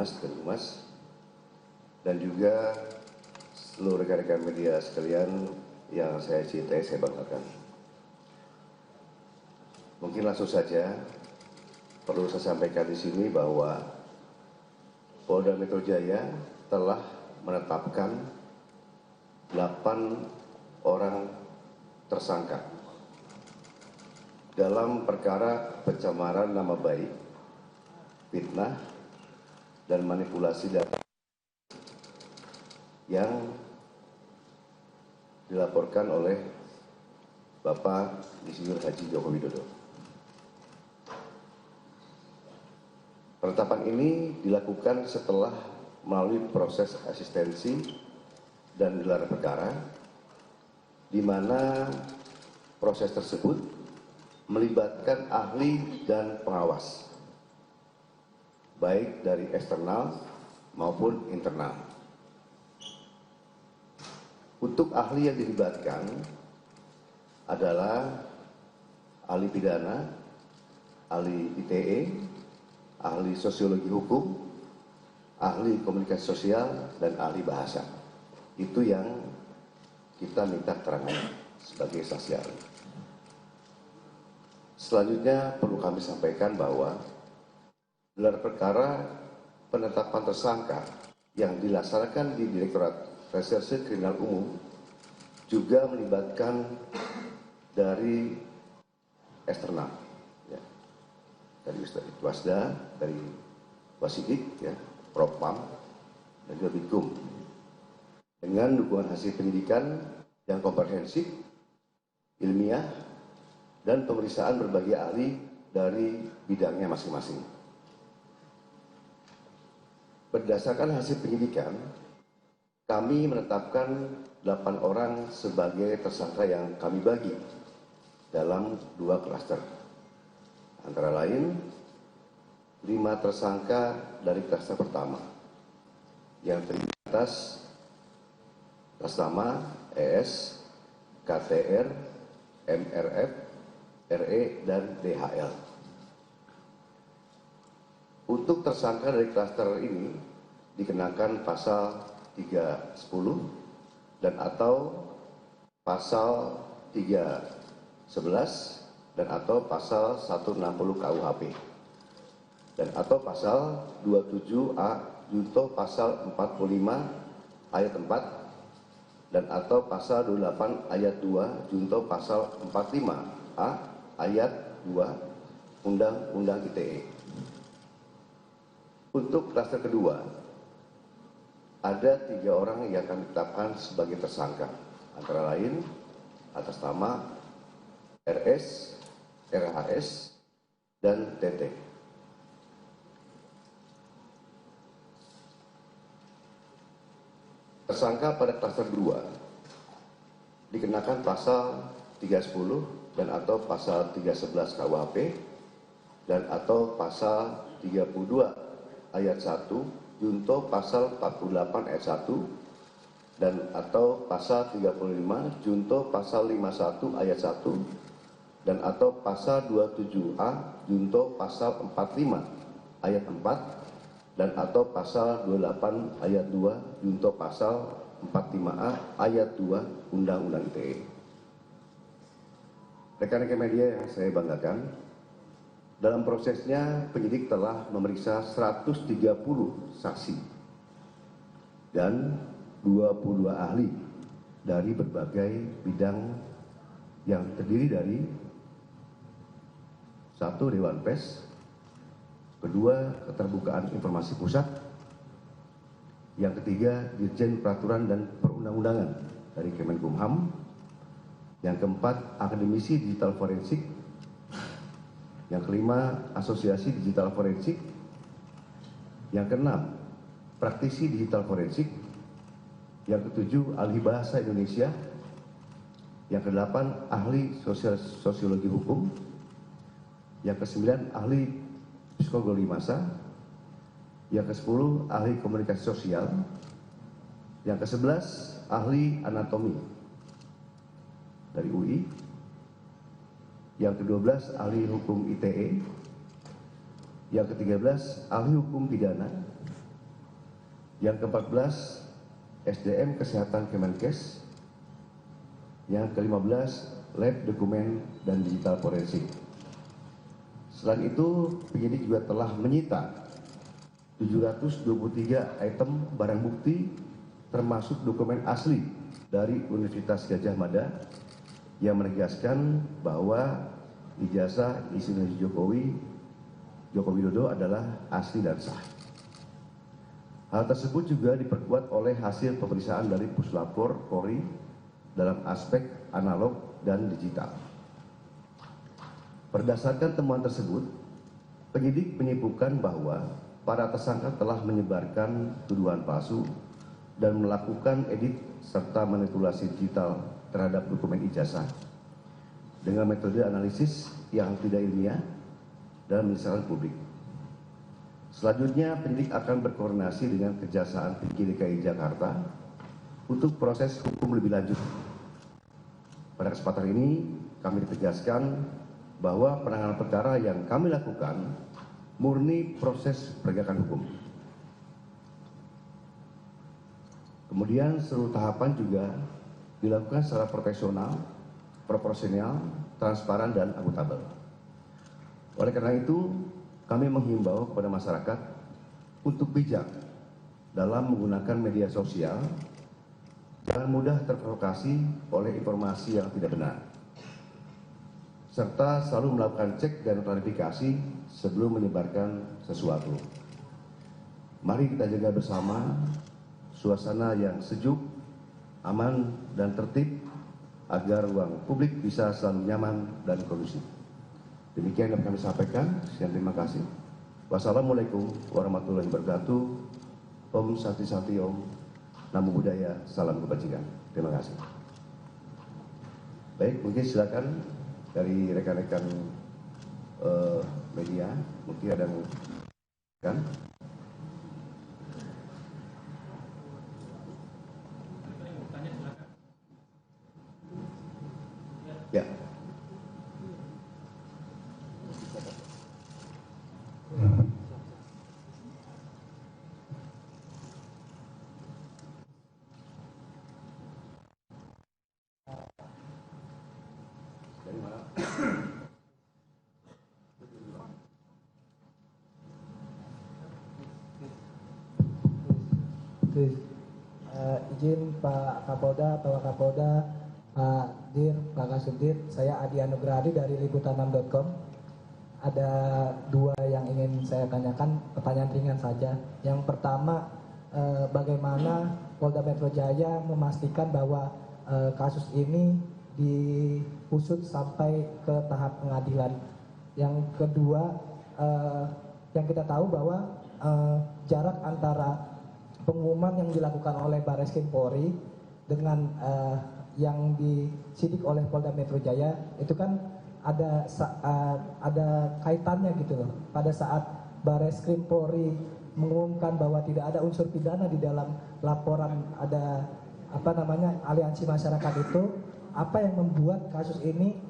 Humas dan Humas, dan juga seluruh rekan-rekan media sekalian yang saya cintai, saya banggakan. Mungkin langsung saja perlu saya sampaikan di sini bahwa Polda Metro Jaya telah menetapkan 8 orang tersangka dalam perkara pencemaran nama baik, fitnah, dan manipulasi data yang dilaporkan oleh Bapak Insinyur Haji Joko Widodo. Penetapan ini dilakukan setelah melalui proses asistensi dan gelar perkara, di mana proses tersebut melibatkan ahli dan pengawas, baik dari eksternal maupun internal. Untuk ahli yang dilibatkan adalah ahli pidana, ahli ITE, ahli sosiologi hukum, ahli komunikasi sosial, dan ahli bahasa. Itu yang kita minta keterangan sebagai saksi ahli. Selanjutnya perlu kami sampaikan bahwa gelar perkara penetapan tersangka yang dilaksanakan di Direktorat Reserse Kriminal Umum juga melibatkan dari eksternal, ya, dari Wasda, dari Wasidik, ya, Propam, dan juga Bikum, dengan dukungan hasil penyidikan yang komprehensif, ilmiah, dan pemeriksaan berbagai ahli dari bidangnya masing-masing. Berdasarkan hasil penyidikan, kami menetapkan 8 orang sebagai tersangka yang kami bagi dalam 2 klaster. Antara lain, 5 tersangka dari klaster pertama yang terdiri atas nama ES, KTR, MRF, RE, dan DHL. Untuk tersangka dari klaster ini dikenakan pasal 310 dan atau pasal 311 dan atau pasal 160 KUHP dan atau pasal 27A junto pasal 45 ayat 4 dan atau pasal 28 ayat 2 junto pasal 45A ayat 2 Undang-Undang ITE. Untuk klaster kedua, ada 3 orang yang kami tetapkan sebagai tersangka, antara lain atas nama RS, RHS, dan TT. Tersangka pada klaster 2 dikenakan pasal 310 dan atau pasal 311 KUHP dan atau pasal 32 ayat 1 junto pasal 48 ayat 1 dan atau pasal 35 junto pasal 51 ayat 1 dan atau pasal 27A junto pasal 45 ayat 4 dan atau pasal 28 ayat 2 junto pasal 45A ayat 2 Undang-Undang ITE. Rekan-rekan media yang saya banggakan, dalam prosesnya penyidik telah memeriksa 130 saksi dan 22 ahli dari berbagai bidang yang terdiri dari 1. Dewan Pers, 2. Keterbukaan Informasi Pusat, yang ketiga Dirjen Peraturan dan Perundang-undangan dari Kemenkumham, yang keempat Akademisi Digital Forensik, yang kelima Asosiasi Digital Forensik, yang keenam Praktisi Digital Forensik, yang ketujuh Ahli Bahasa Indonesia, yang kedelapan Ahli Sosiologi Hukum, yang kesembilan Ahli Psikologi Massa, yang ke-10 Ahli Komunikasi Sosial, yang ke-11 Ahli Anatomi dari UI, yang ke-12 Ahli Hukum ITE, yang ke-13 Ahli Hukum Pidana, Yang ke-14, SDM Kesehatan Kemenkes. Yang ke-15, Lab Dokumen dan Digital Forensik. Selain itu, penyidik juga telah menyita 723 item barang bukti termasuk dokumen asli dari Universitas Gadjah Mada yang menegaskan bahwa ijazah Insinyur Joko Widodo adalah asli dan sah. Hal tersebut juga diperkuat oleh hasil pemeriksaan dari Puslapor Polri dalam aspek analog dan digital. Berdasarkan temuan tersebut, penyidik menyimpulkan bahwa para tersangka telah menyebarkan tuduhan palsu dan melakukan edit serta manipulasi digital terhadap dokumen ijazah dengan metode analisis yang tidak ilmiah dan menyesalkan publik. Selanjutnya, penyidik akan berkoordinasi dengan Kejaksaan Tinggi DKI Jakarta untuk proses hukum lebih lanjut. Pada kesempatan ini, kami tegaskan bahwa penanganan perkara yang kami lakukan murni proses penegakan hukum. Kemudian seluruh tahapan juga dilakukan secara profesional, proporsional, transparan, dan akuntabel. Oleh karena itu, kami menghimbau kepada masyarakat untuk bijak dalam menggunakan media sosial, jangan mudah terprovokasi oleh informasi yang tidak benar, serta selalu melakukan cek dan klarifikasi sebelum menyebarkan sesuatu. Mari kita jaga bersama suasana yang sejuk, aman, dan tertib agar ruang publik bisa selalu nyaman dan kondusif. Demikian yang kami sampaikan. Sekian, terima kasih. Wassalamualaikum warahmatullahi wabarakatuh. Om Santi Santi Om. Namo Buddhaya. Salam kebajikan. Terima kasih. Baik, mungkin silakan dari rekan-rekan media, mungkin ada yang kan? Ya. Dari mana? Izin Pak Kapolda, Pak Kapolda, Pak Dir, Pak Kasubdit, saya Adi Anugrahadi dari liputan6.com. Ada dua yang ingin saya tanyakan, pertanyaan ringan saja. Yang pertama, bagaimana Polda Metro Jaya memastikan bahwa kasus ini diusut sampai ke tahap pengadilan. Yang kedua, yang kita tahu bahwa jarak antara pengumuman yang dilakukan oleh Barreskrim Polri dengan yang disidik oleh Polda Metro Jaya itu kan ada kaitannya gitu loh. Pada saat Barreskrim Polri mengumumkan bahwa tidak ada unsur pidana di dalam laporan ada aliansi masyarakat itu, apa yang membuat kasus ini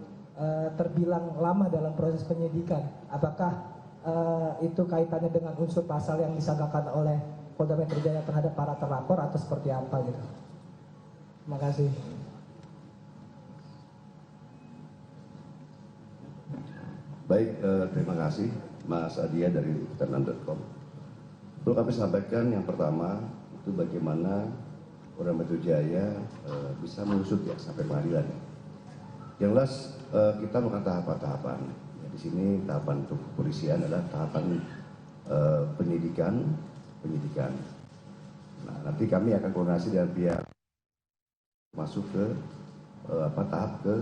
terbilang lama dalam proses penyidikan? Apakah itu kaitannya dengan unsur pasal yang disangkakan oleh Polda Metro Jaya terhadap para terlapor atau seperti apa gitu? Terima kasih. Baik, terima kasih Mas Adia dari liputan6.com. Perlu kami sampaikan yang pertama itu bagaimana Polda Metro Jaya bisa mengusut ya sampai pengadilan. Yang jelas kita melakukan tahapan-tahapan. Ya, di sini tahapan untuk kepolisian adalah tahapan penyidikan. Nah, nanti kami akan koordinasi dengan pihak masuk ke tahap ke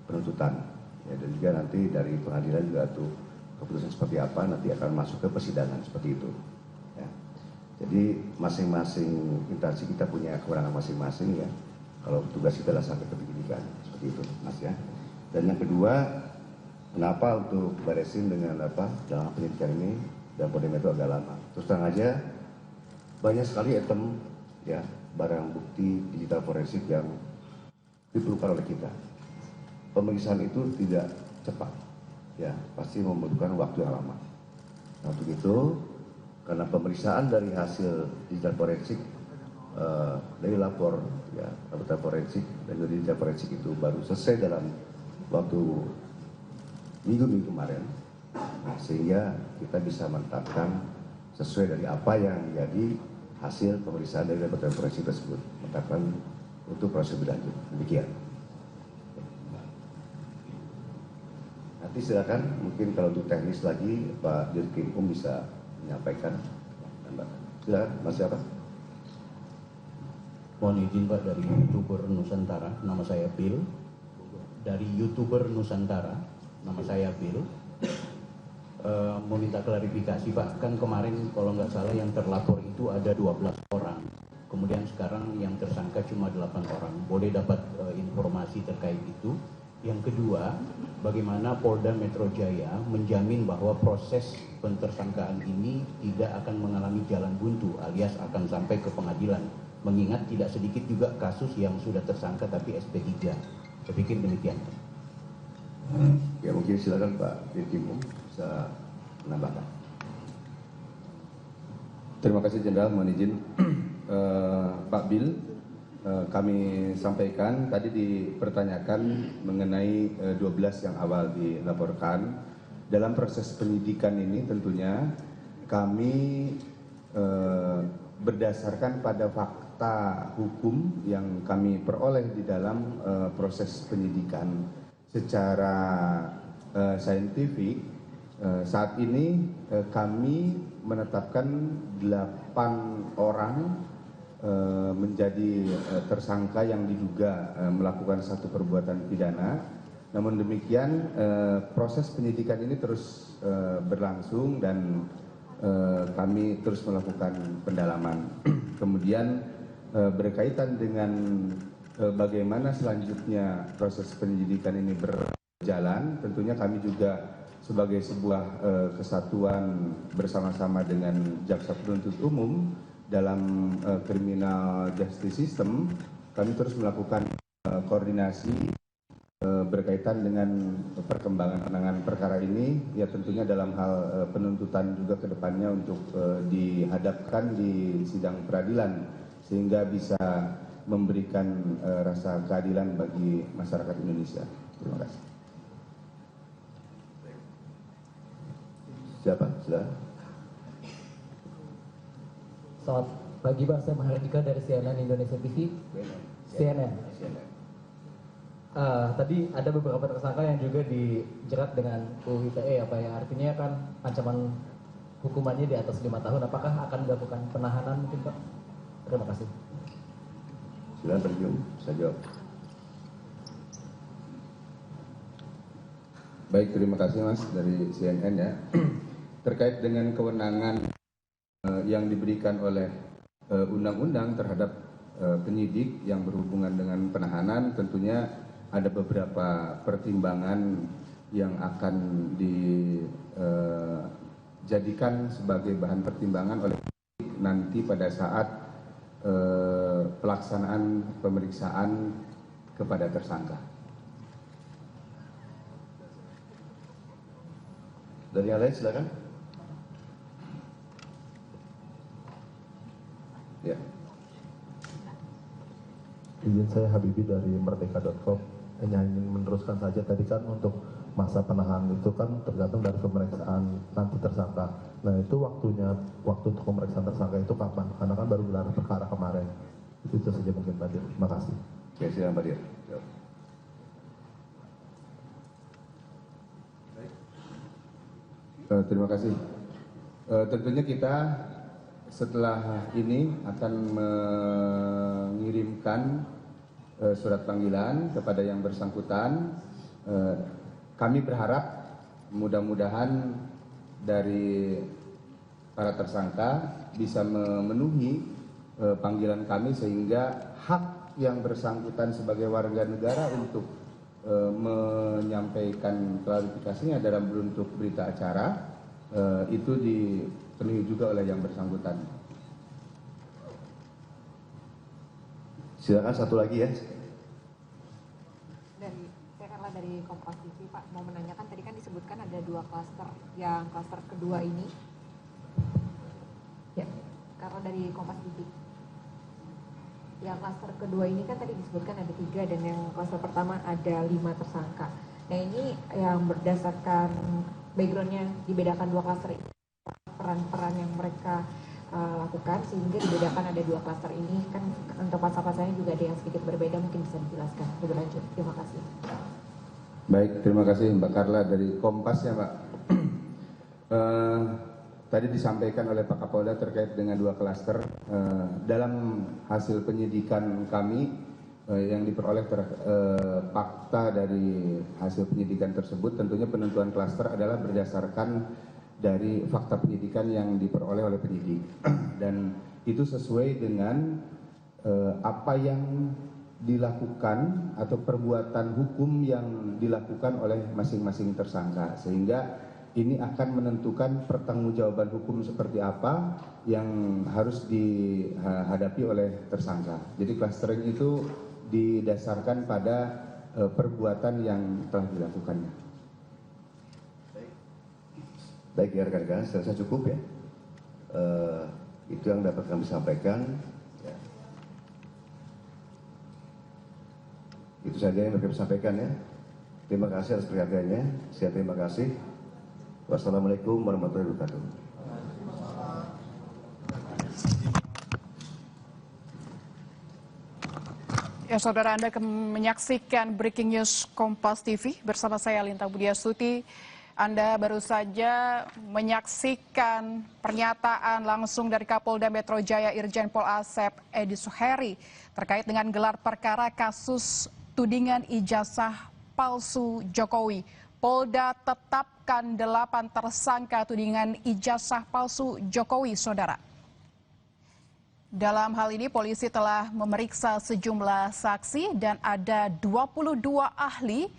penuntutan. Ya, dan juga nanti dari pengadilan juga tuh keputusan seperti apa nanti akan masuk ke persidangan seperti itu. Ya. Jadi masing-masing instansi kita punya kewenangan masing-masing ya. Kalau tugas kita adalah sampai ke penyidikan seperti itu, Mas ya. Dan yang kedua, kenapa untuk Barreskrim dengan dalam penyidikan ini dan Polda Metro agak lama? Terus terang aja banyak sekali item ya barang bukti digital forensik yang diperlukan oleh kita. Pemeriksaan itu tidak cepat, ya pasti membutuhkan waktu yang lama. Nah, untuk itu karena pemeriksaan dari hasil digital forensik dari lapor ya laboratorium forensik dan dari digital forensik itu baru selesai dalam waktu minggu kemarin, nah, sehingga kita bisa menetapkan sesuai dari apa yang menjadi hasil pemeriksaan dari laboratorium forensik tersebut, menetapkan untuk proses berlanjut. Demikian. Nanti silakan, mungkin kalau untuk teknis lagi Pak Dirkrim bisa menyampaikan. Silakan, Mas siapa? Mohon izin Pak, dari YouTuber Nusantara, nama saya Bill. Dari YouTuber Nusantara, nama saya Bill. Mau minta klarifikasi Pak, kan kemarin kalau nggak salah yang terlapor itu ada 12 orang. Kemudian sekarang yang tersangka cuma 8 orang. Boleh dapat informasi terkait itu? Yang kedua, bagaimana Polda Metro Jaya menjamin bahwa proses pentersangkaan ini tidak akan mengalami jalan buntu alias akan sampai ke pengadilan, mengingat tidak sedikit juga kasus yang sudah tersangka tapi SP3. Saya pikir demikian. Ya mungkin silakan Pak Dirkrim bisa menambahkan. Terima kasih Jenderal, mohon izin. Pak Bill, kami sampaikan tadi dipertanyakan mengenai 12 yang awal dilaporkan. Dalam proses penyidikan ini tentunya kami berdasarkan pada fakta hukum yang kami peroleh di dalam proses penyidikan secara saintifik. Saat ini kami menetapkan 8 orang menjadi tersangka yang diduga melakukan satu perbuatan pidana. Namun demikian proses penyidikan ini terus berlangsung dan kami terus melakukan pendalaman. Kemudian berkaitan dengan bagaimana selanjutnya proses penyidikan ini berjalan, tentunya kami juga sebagai sebuah kesatuan bersama-sama dengan Jaksa Penuntut Umum dalam criminal justice system, kami terus melakukan koordinasi berkaitan dengan perkembangan penanganan perkara ini, ya tentunya dalam hal penuntutan juga ke depannya untuk dihadapkan di sidang peradilan sehingga bisa memberikan rasa keadilan bagi masyarakat Indonesia. Terima kasih. Siapa? Silakan. Selamat pagi Pak, saya Mahardika dari CNN Indonesia TV. CNN. Tadi ada beberapa tersangka yang juga dijerat dengan UU ITE ya Pak ya, artinya kan ancaman hukumannya di atas 5 tahun. Apakah akan dilakukan penahanan mungkin Pak? Terima kasih. Silakan terjun, saya jawab. Baik, terima kasih Mas dari CNN ya. Terkait dengan kewenangan yang diberikan oleh undang-undang terhadap penyidik yang berhubungan dengan penahanan, tentunya ada beberapa pertimbangan yang akan dijadikan sebagai bahan pertimbangan oleh penyidik nanti pada saat pelaksanaan pemeriksaan kepada tersangka. Dari yang lain silakan. Ya. Izin saya Habibi dari Merdeka.com. Hanya ingin meneruskan saja tadi kan untuk masa penahanan itu kan tergantung dari pemeriksaan nanti tersangka. Nah itu waktu untuk pemeriksaan tersangka itu kapan? Karena kan baru gelar perkara kemarin. Itu saja mungkin Pak Dir. Terima kasih. Oke, silakan Pak Dir. Terima kasih. Tentunya kita setelah ini akan mengirimkan surat panggilan kepada yang bersangkutan. Kami berharap mudah-mudahan dari para tersangka bisa memenuhi panggilan kami sehingga hak yang bersangkutan sebagai warga negara untuk menyampaikan klarifikasinya dalam bentuk berita acara itu dipenuhi juga oleh yang bersangkutan. Silakan satu lagi ya. Saya Carla dari Kompas TV Pak, mau menanyakan tadi kan disebutkan ada 2 klaster, yang klaster kedua ini dari Kompas TV. Yang klaster kedua ini kan tadi disebutkan ada 3 dan yang klaster pertama ada 5 tersangka. Nah ini yang berdasarkan backgroundnya dibedakan 2 klaster ini, peran-peran yang mereka lakukan sehingga dibedakan ada 2 klaster ini kan untuk pasal-pasalnya juga ada yang sedikit berbeda, mungkin bisa dijelaskan lebih lanjut. Terima kasih. Baik, terima kasih Mbak Carla dari Kompas ya Mbak. Tadi disampaikan oleh Pak Kapolda terkait dengan 2 klaster. Dalam hasil penyidikan kami yang diperoleh fakta dari hasil penyidikan tersebut, tentunya penentuan klaster adalah berdasarkan dari fakta penyidikan yang diperoleh oleh penyidik. Dan itu sesuai dengan apa yang dilakukan atau perbuatan hukum yang dilakukan oleh masing-masing tersangka, sehingga ini akan menentukan pertanggungjawaban hukum seperti apa yang harus dihadapi oleh tersangka. Jadi clustering itu didasarkan pada perbuatan yang telah dilakukannya. Baik ya rekan-rekan, saya rasa cukup ya. Itu yang dapat kami sampaikan. Ya. Itu saja yang dapat kami sampaikan ya. Terima kasih atas perhatiannya. Saya terima kasih. Wassalamualaikum warahmatullahi wabarakatuh. Ya, saudara, Anda menyaksikan Breaking News Kompas TV bersama saya Linta Budiastuti. Anda baru saja menyaksikan pernyataan langsung dari Kapolda Metro Jaya Irjen Pol Asep Edi Suheri terkait dengan gelar perkara kasus tudingan ijazah palsu Jokowi. Polda tetapkan 8 tersangka tudingan ijazah palsu Jokowi, saudara. Dalam hal ini polisi telah memeriksa sejumlah saksi dan ada 22 ahli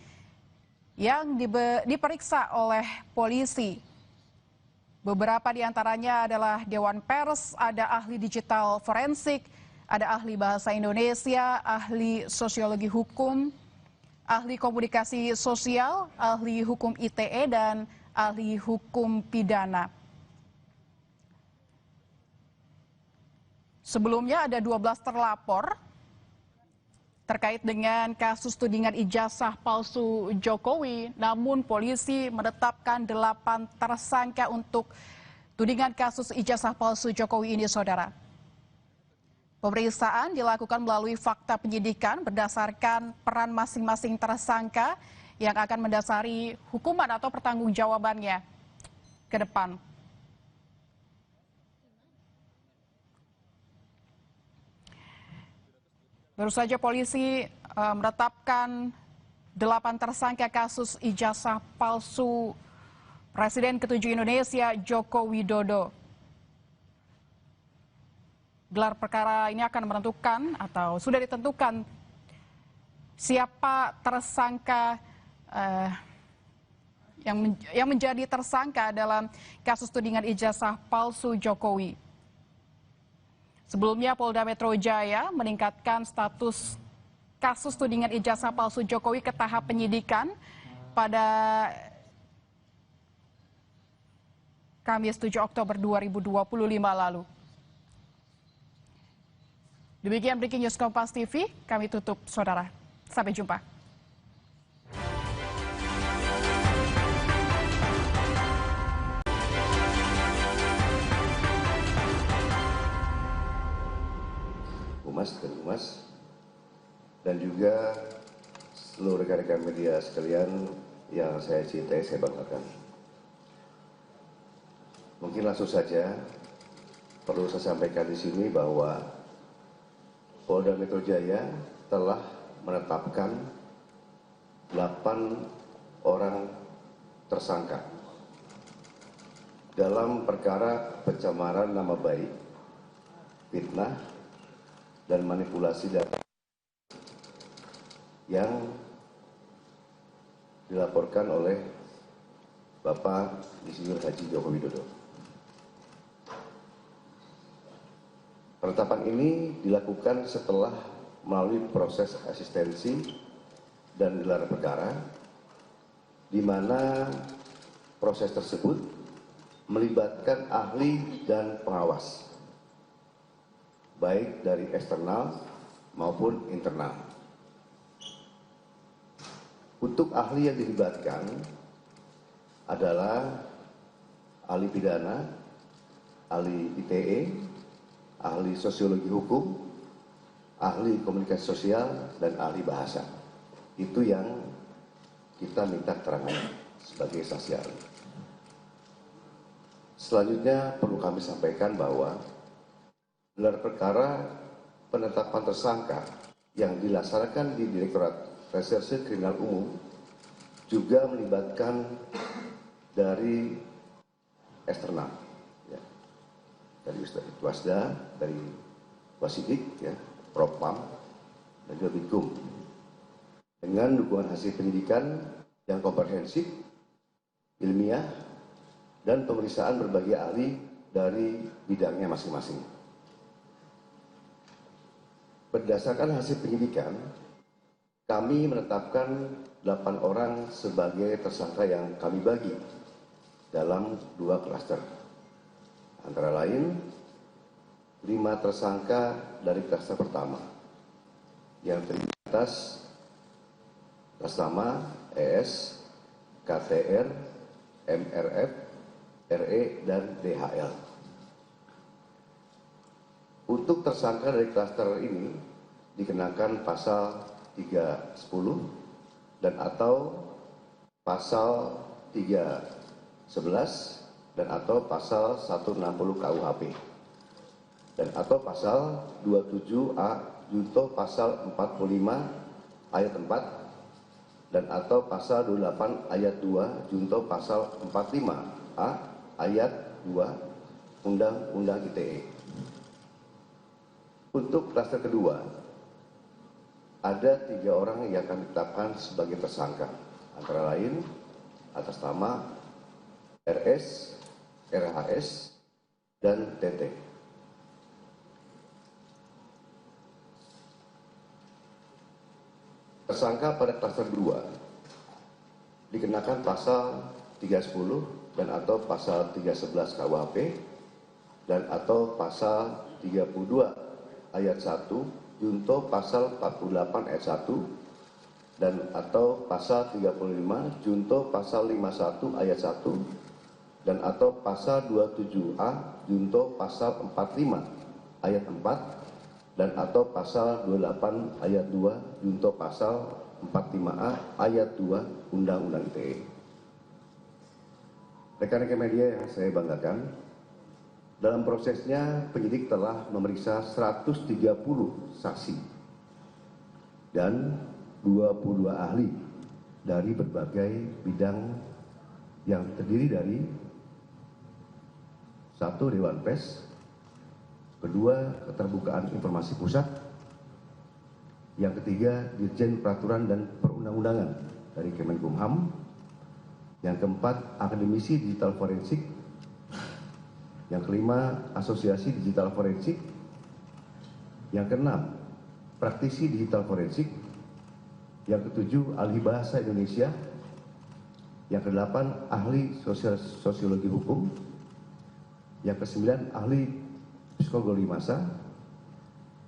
yang diperiksa oleh polisi. Beberapa di antaranya adalah Dewan Pers, ada ahli digital forensik, ada ahli bahasa Indonesia, ahli sosiologi hukum, ahli komunikasi sosial, ahli hukum ITE, dan ahli hukum pidana. Sebelumnya ada 12 terlapor terkait dengan kasus tudingan ijazah palsu Jokowi, namun polisi menetapkan 8 tersangka untuk tudingan kasus ijazah palsu Jokowi ini, saudara. Pemeriksaan dilakukan melalui fakta penyidikan berdasarkan peran masing-masing tersangka yang akan mendasari hukuman atau pertanggungjawabannya ke depan. Baru saja polisi menetapkan 8 tersangka kasus ijazah palsu Presiden ke-7 Indonesia Joko Widodo. Gelar perkara ini akan menentukan atau sudah ditentukan siapa tersangka yang menjadi tersangka dalam kasus tudingan ijazah palsu Jokowi. Sebelumnya Polda Metro Jaya meningkatkan status kasus tudingan ijazah palsu Jokowi ke tahap penyidikan pada Kamis 7 Oktober 2025 lalu. Demikian Breaking News Kompas TV, kami tutup, saudara. Sampai jumpa. Humas dan juga seluruh rekan-rekan media sekalian yang saya cintai, saya banggakan. Mungkin langsung saja perlu saya sampaikan di sini bahwa Polda Metro Jaya telah menetapkan 8 orang tersangka dalam perkara pencemaran nama baik, fitnah, dan manipulasi data yang dilaporkan oleh Bapak Insinyur Haji Joko Widodo. Penetapan ini dilakukan setelah melalui proses asistensi dan gelar perkara, di mana proses tersebut melibatkan ahli dan pengawas. baik dari eksternal maupun internal. Untuk ahli yang dilibatkan adalah ahli pidana, ahli ITE, ahli sosiologi hukum, ahli komunikasi sosial, dan ahli bahasa. Itu yang kita minta keterangan sebagai saksi ahli. Selanjutnya perlu kami sampaikan bahwa gelar perkara penetapan tersangka yang dilaksanakan di Direktorat Reserse Kriminal Umum juga melibatkan dari eksternal, ya, dari Wasda, dari Wasidik, ya, Propam, dan juga Bikum, dengan dukungan hasil penyidikan yang komprehensif, ilmiah, dan pemeriksaan berbagai ahli dari bidangnya masing-masing. Berdasarkan hasil penyidikan, kami menetapkan 8 orang sebagai tersangka yang kami bagi dalam 2 klaster. Antara lain, 5 tersangka dari klaster pertama yang terdiri atas Rasama, ES, KTR, MRF, RE, dan DHL. Untuk tersangka dari klaster ini dikenakan pasal 310 dan atau pasal 311 dan atau pasal 160 KUHP dan atau pasal 27A junto pasal 45 ayat 4 dan atau pasal 28 ayat 2 junto pasal 45A ayat 2 Undang-Undang ITE. Untuk klaster kedua, ada 3 orang yang akan ditetapkan sebagai tersangka, antara lain atas nama RS, RHS, dan TT. Tersangka pada klaster 2 dikenakan pasal 310 dan atau pasal 311 KUHP dan atau pasal 32 ayat 1 junto pasal 48 ayat 1 dan atau pasal 35 junto pasal 51 ayat 1 dan atau pasal 27A junto pasal 45 ayat 4 dan atau pasal 28 ayat 2 junto pasal 45A ayat 2 Undang-Undang ITE. Rekan-rekan media yang saya banggakan, dalam prosesnya penyidik telah memeriksa 130 saksi dan 22 ahli dari berbagai bidang yang terdiri dari 1. Dewan Pers, 2. Keterbukaan Informasi Pusat, yang ketiga Dirjen Peraturan dan Perundang-undangan dari Kemenkumham, yang keempat Akademisi Digital Forensik, yang kelima Asosiasi Digital Forensik, yang keenam Praktisi Digital Forensik, yang ketujuh Ahli Bahasa Indonesia, yang kedelapan Ahli Sosiologi Hukum, yang kesembilan Ahli Psikologi Massa,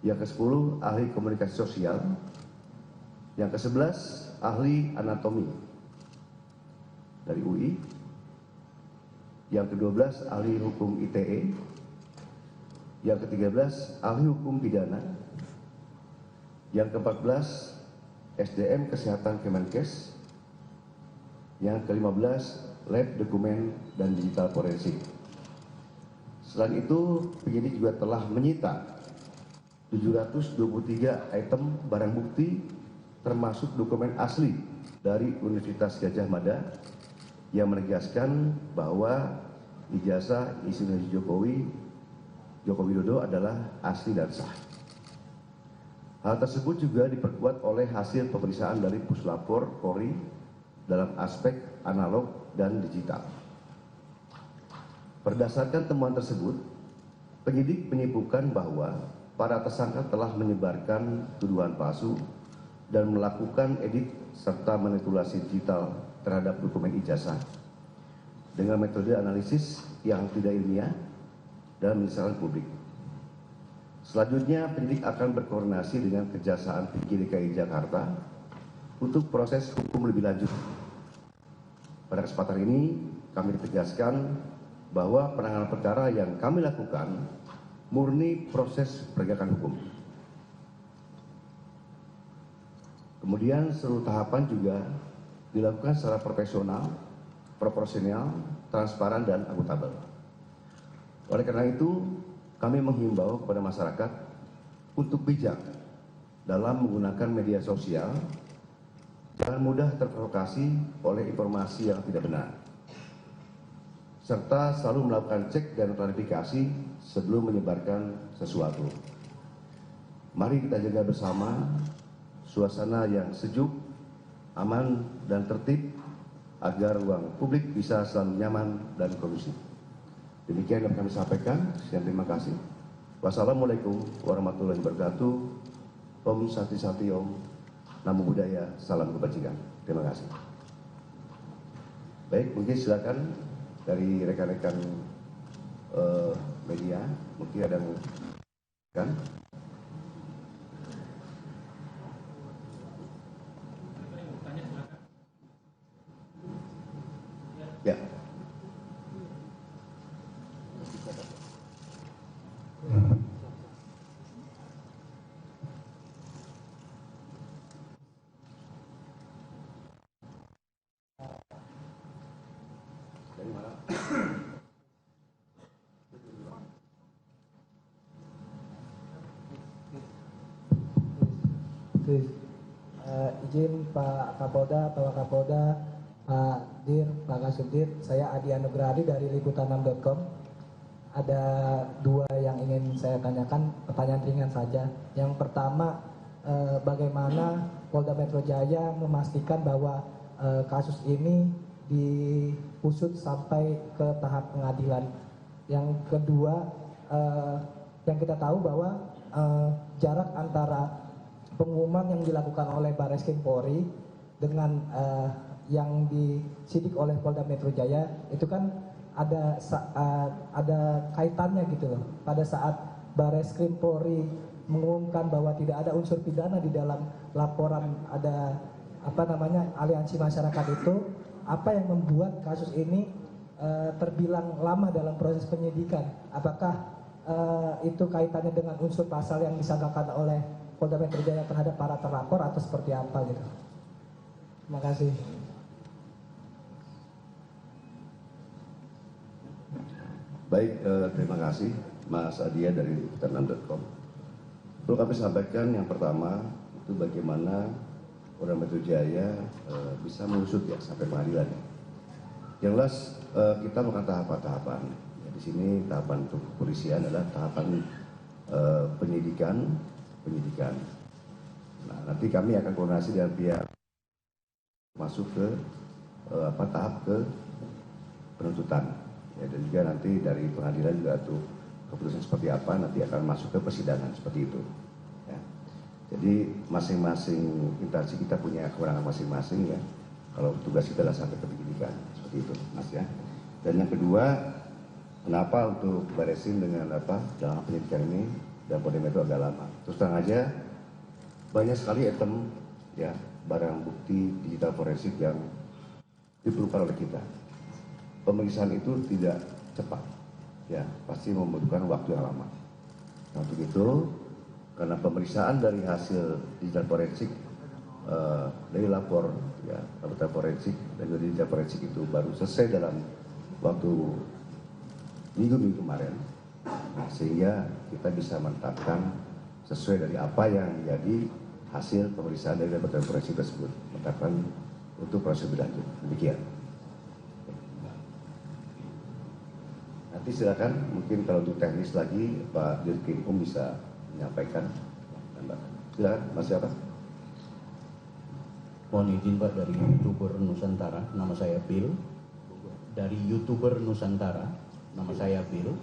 yang ke-10 Ahli Komunikasi Sosial, yang ke-11 Ahli Anatomi dari UI, yang ke-12 Ahli Hukum ITE, yang ke-13 Ahli Hukum Pidana, yang ke-14 SDM Kesehatan Kemenkes, yang ke-15 Lab Dokumen dan Digital Forensik. Selain itu, penyidik juga telah menyita 723 item barang bukti termasuk dokumen asli dari Universitas Gadjah Mada yang menegaskan bahwa ijazah Insinyur Joko Widodo adalah asli dan sah. Hal tersebut juga diperkuat oleh hasil pemeriksaan dari Puslapor Polri dalam aspek analog dan digital. Berdasarkan temuan tersebut, penyidik menyimpulkan bahwa para tersangka telah menyebarkan tuduhan palsu dan melakukan edit serta manipulasi digital terhadap dokumen ijazah dengan metode analisis yang tidak ilmiah dan menyesalkan publik. Selanjutnya, penyidik akan berkoordinasi dengan Kejaksaan Tinggi DKI Jakarta untuk proses hukum lebih lanjut. Pada kesempatan ini, kami tegaskan bahwa penanganan perkara yang kami lakukan murni proses penegakan hukum. Kemudian seluruh tahapan juga dilakukan secara profesional, proporsional, transparan, dan akuntabel. Oleh karena itu, kami menghimbau kepada masyarakat untuk bijak dalam menggunakan media sosial, jangan mudah terprovokasi oleh informasi yang tidak benar, serta selalu melakukan cek dan klarifikasi sebelum menyebarkan sesuatu. Mari kita jaga bersama suasana yang sejuk, aman, dan tertib agar ruang publik bisa selalu nyaman dan kondusif. Demikian yang kami sampaikan. Sekian, terima kasih. Wassalamualaikum warahmatullahi wabarakatuh. Om Sati Sati Om, Namo Buddhaya, salam kebajikan. Terima kasih. Baik, mungkin silakan dari rekan-rekan media, mungkin ada yang kan? Ya. Dari mana? Izin Pak Kapolda, Pak Kapolda, Pak Dir, Pak Kasubdit, saya Adi Anugrahadi dari liputan6.com. Ada dua yang ingin saya tanyakan, pertanyaan ringan saja. Yang pertama, bagaimana Polda Metro Jaya memastikan bahwa kasus ini diusut sampai ke tahap pengadilan. Yang kedua, yang kita tahu bahwa jarak antara pengumuman yang dilakukan oleh Barreskrim Polri dengan yang disidik oleh Polda Metro Jaya itu kan ada kaitannya gitu loh. Pada saat Barreskrim Polri mengumumkan bahwa tidak ada unsur pidana di dalam laporan ada aliansi masyarakat itu, apa yang membuat kasus ini terbilang lama dalam proses penyidikan? Apakah itu kaitannya dengan unsur pasal yang disangkakan oleh Polda Metro Jaya terhadap para terlapor atau seperti apa gitu? Terima kasih. Baik, terima kasih Mas Adia dari liputan6.com. Perlu kami sampaikan yang pertama itu bagaimana Polda Metro Jaya bisa mengusut ya sampai pengadilan. Yang jelas kita melakukan tahapan-tahapan. Ya, di sini tahapan untuk kepolisian adalah tahapan penyidikan. Nah, nanti kami akan koordinasi dengan pihak masuk ke tahap ke penuntutan. Ya, dan juga nanti dari pengadilan juga tuh keputusan seperti apa nanti akan masuk ke persidangan seperti itu. Ya. Jadi masing-masing instansi kita punya kewenangan masing-masing ya. Kalau tugas kita adalah sampai ke penyidikan seperti itu, Mas ya. Dan yang kedua, kenapa untuk Barreskrim dengan dalam penyidikan ini dan Polda Metro agak lama? Terus terang aja banyak sekali item ya barang bukti digital forensik yang diperlukan oleh kita. Pemeriksaan itu tidak cepat, ya pasti membutuhkan waktu yang lama. Nah, untuk itu, karena pemeriksaan dari hasil digital forensik dari lapor, ya laporan forensik dan dari digital forensik itu baru selesai dalam waktu minggu kemarin, nah, sehingga kita bisa menetapkan sesuai dari apa yang menjadi hasil pemeriksaan dari laporan forensik tersebut, menetapkan untuk proses berlanjut. Demikian. Nanti silakan, mungkin kalau untuk teknis lagi Pak Dirkrim bisa menyampaikan. Silakan, Mas siapa? Mohon izin Pak, dari YouTuber Nusantara, nama saya Bill. Dari YouTuber Nusantara, nama saya Bill.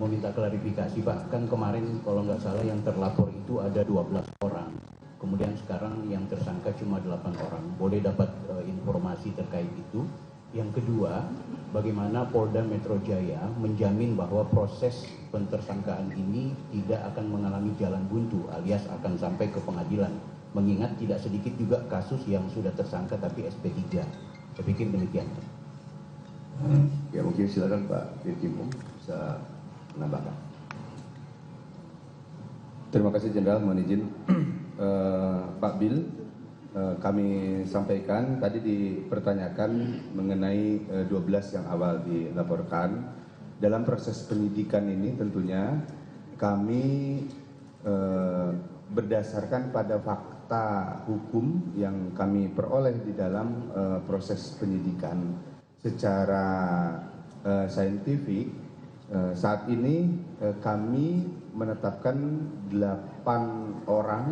Mau minta klarifikasi Pak, kan kemarin kalau nggak salah yang terlapor itu ada 12 orang. Kemudian sekarang yang tersangka cuma 8 orang. Boleh dapat informasi terkait itu? Yang kedua, bagaimana Polda Metro Jaya menjamin bahwa proses pentersangkaan ini tidak akan mengalami jalan buntu alias akan sampai ke pengadilan. Mengingat tidak sedikit juga kasus yang sudah tersangka tapi SP3. Saya pikir demikian. Ya, mungkin silakan Pak Dirkimum bisa menambahkan. Terima kasih Jenderal, mohon izin. Pak Bil, kami sampaikan tadi dipertanyakan mengenai 12 yang awal dilaporkan. Dalam proses penyidikan ini tentunya kami berdasarkan pada fakta hukum yang kami peroleh di dalam proses penyidikan secara saintifik. Saat ini kami menetapkan 8 orang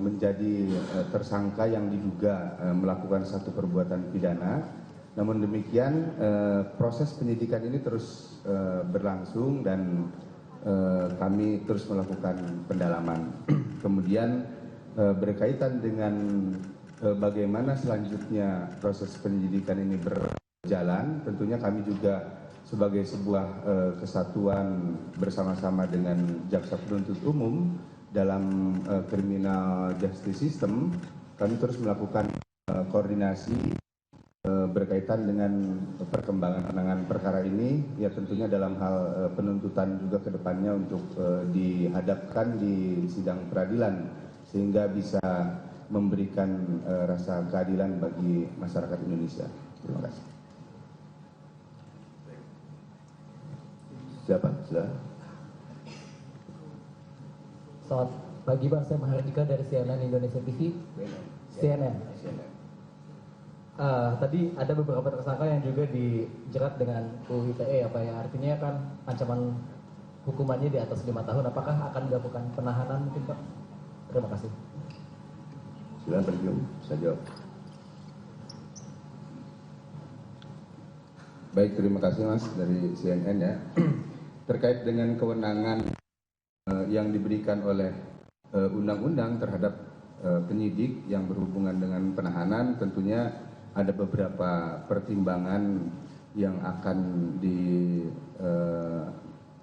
menjadi tersangka yang diduga melakukan satu perbuatan pidana. Namun demikian proses penyidikan ini terus berlangsung dan kami terus melakukan pendalaman. Kemudian berkaitan dengan bagaimana selanjutnya proses penyidikan ini berjalan, tentunya kami juga sebagai sebuah kesatuan bersama-sama dengan Jaksa Penuntut Umum dalam criminal justice system, kami terus melakukan koordinasi berkaitan dengan perkembangan penanganan perkara ini, ya tentunya dalam hal penuntutan juga ke depannya untuk dihadapkan di sidang peradilan sehingga bisa memberikan rasa keadilan bagi masyarakat Indonesia. Terima kasih. Siapa? Silakan. Selamat pagi Pak, saya Mahardika dari CNN Indonesia TV. CNN. Tadi ada beberapa tersangka yang juga dijerat dengan UU ITE ya Pak ya. Artinya kan ancaman hukumannya di atas 5 tahun. Apakah akan dilakukan penahanan mungkin Pak? Terima kasih. Silakan Pak Dirkimum, saya jawab. Baik, terima kasih Mas dari CNN ya. Terkait dengan kewenangan yang diberikan oleh undang-undang terhadap penyidik yang berhubungan dengan penahanan, tentunya ada beberapa pertimbangan yang akan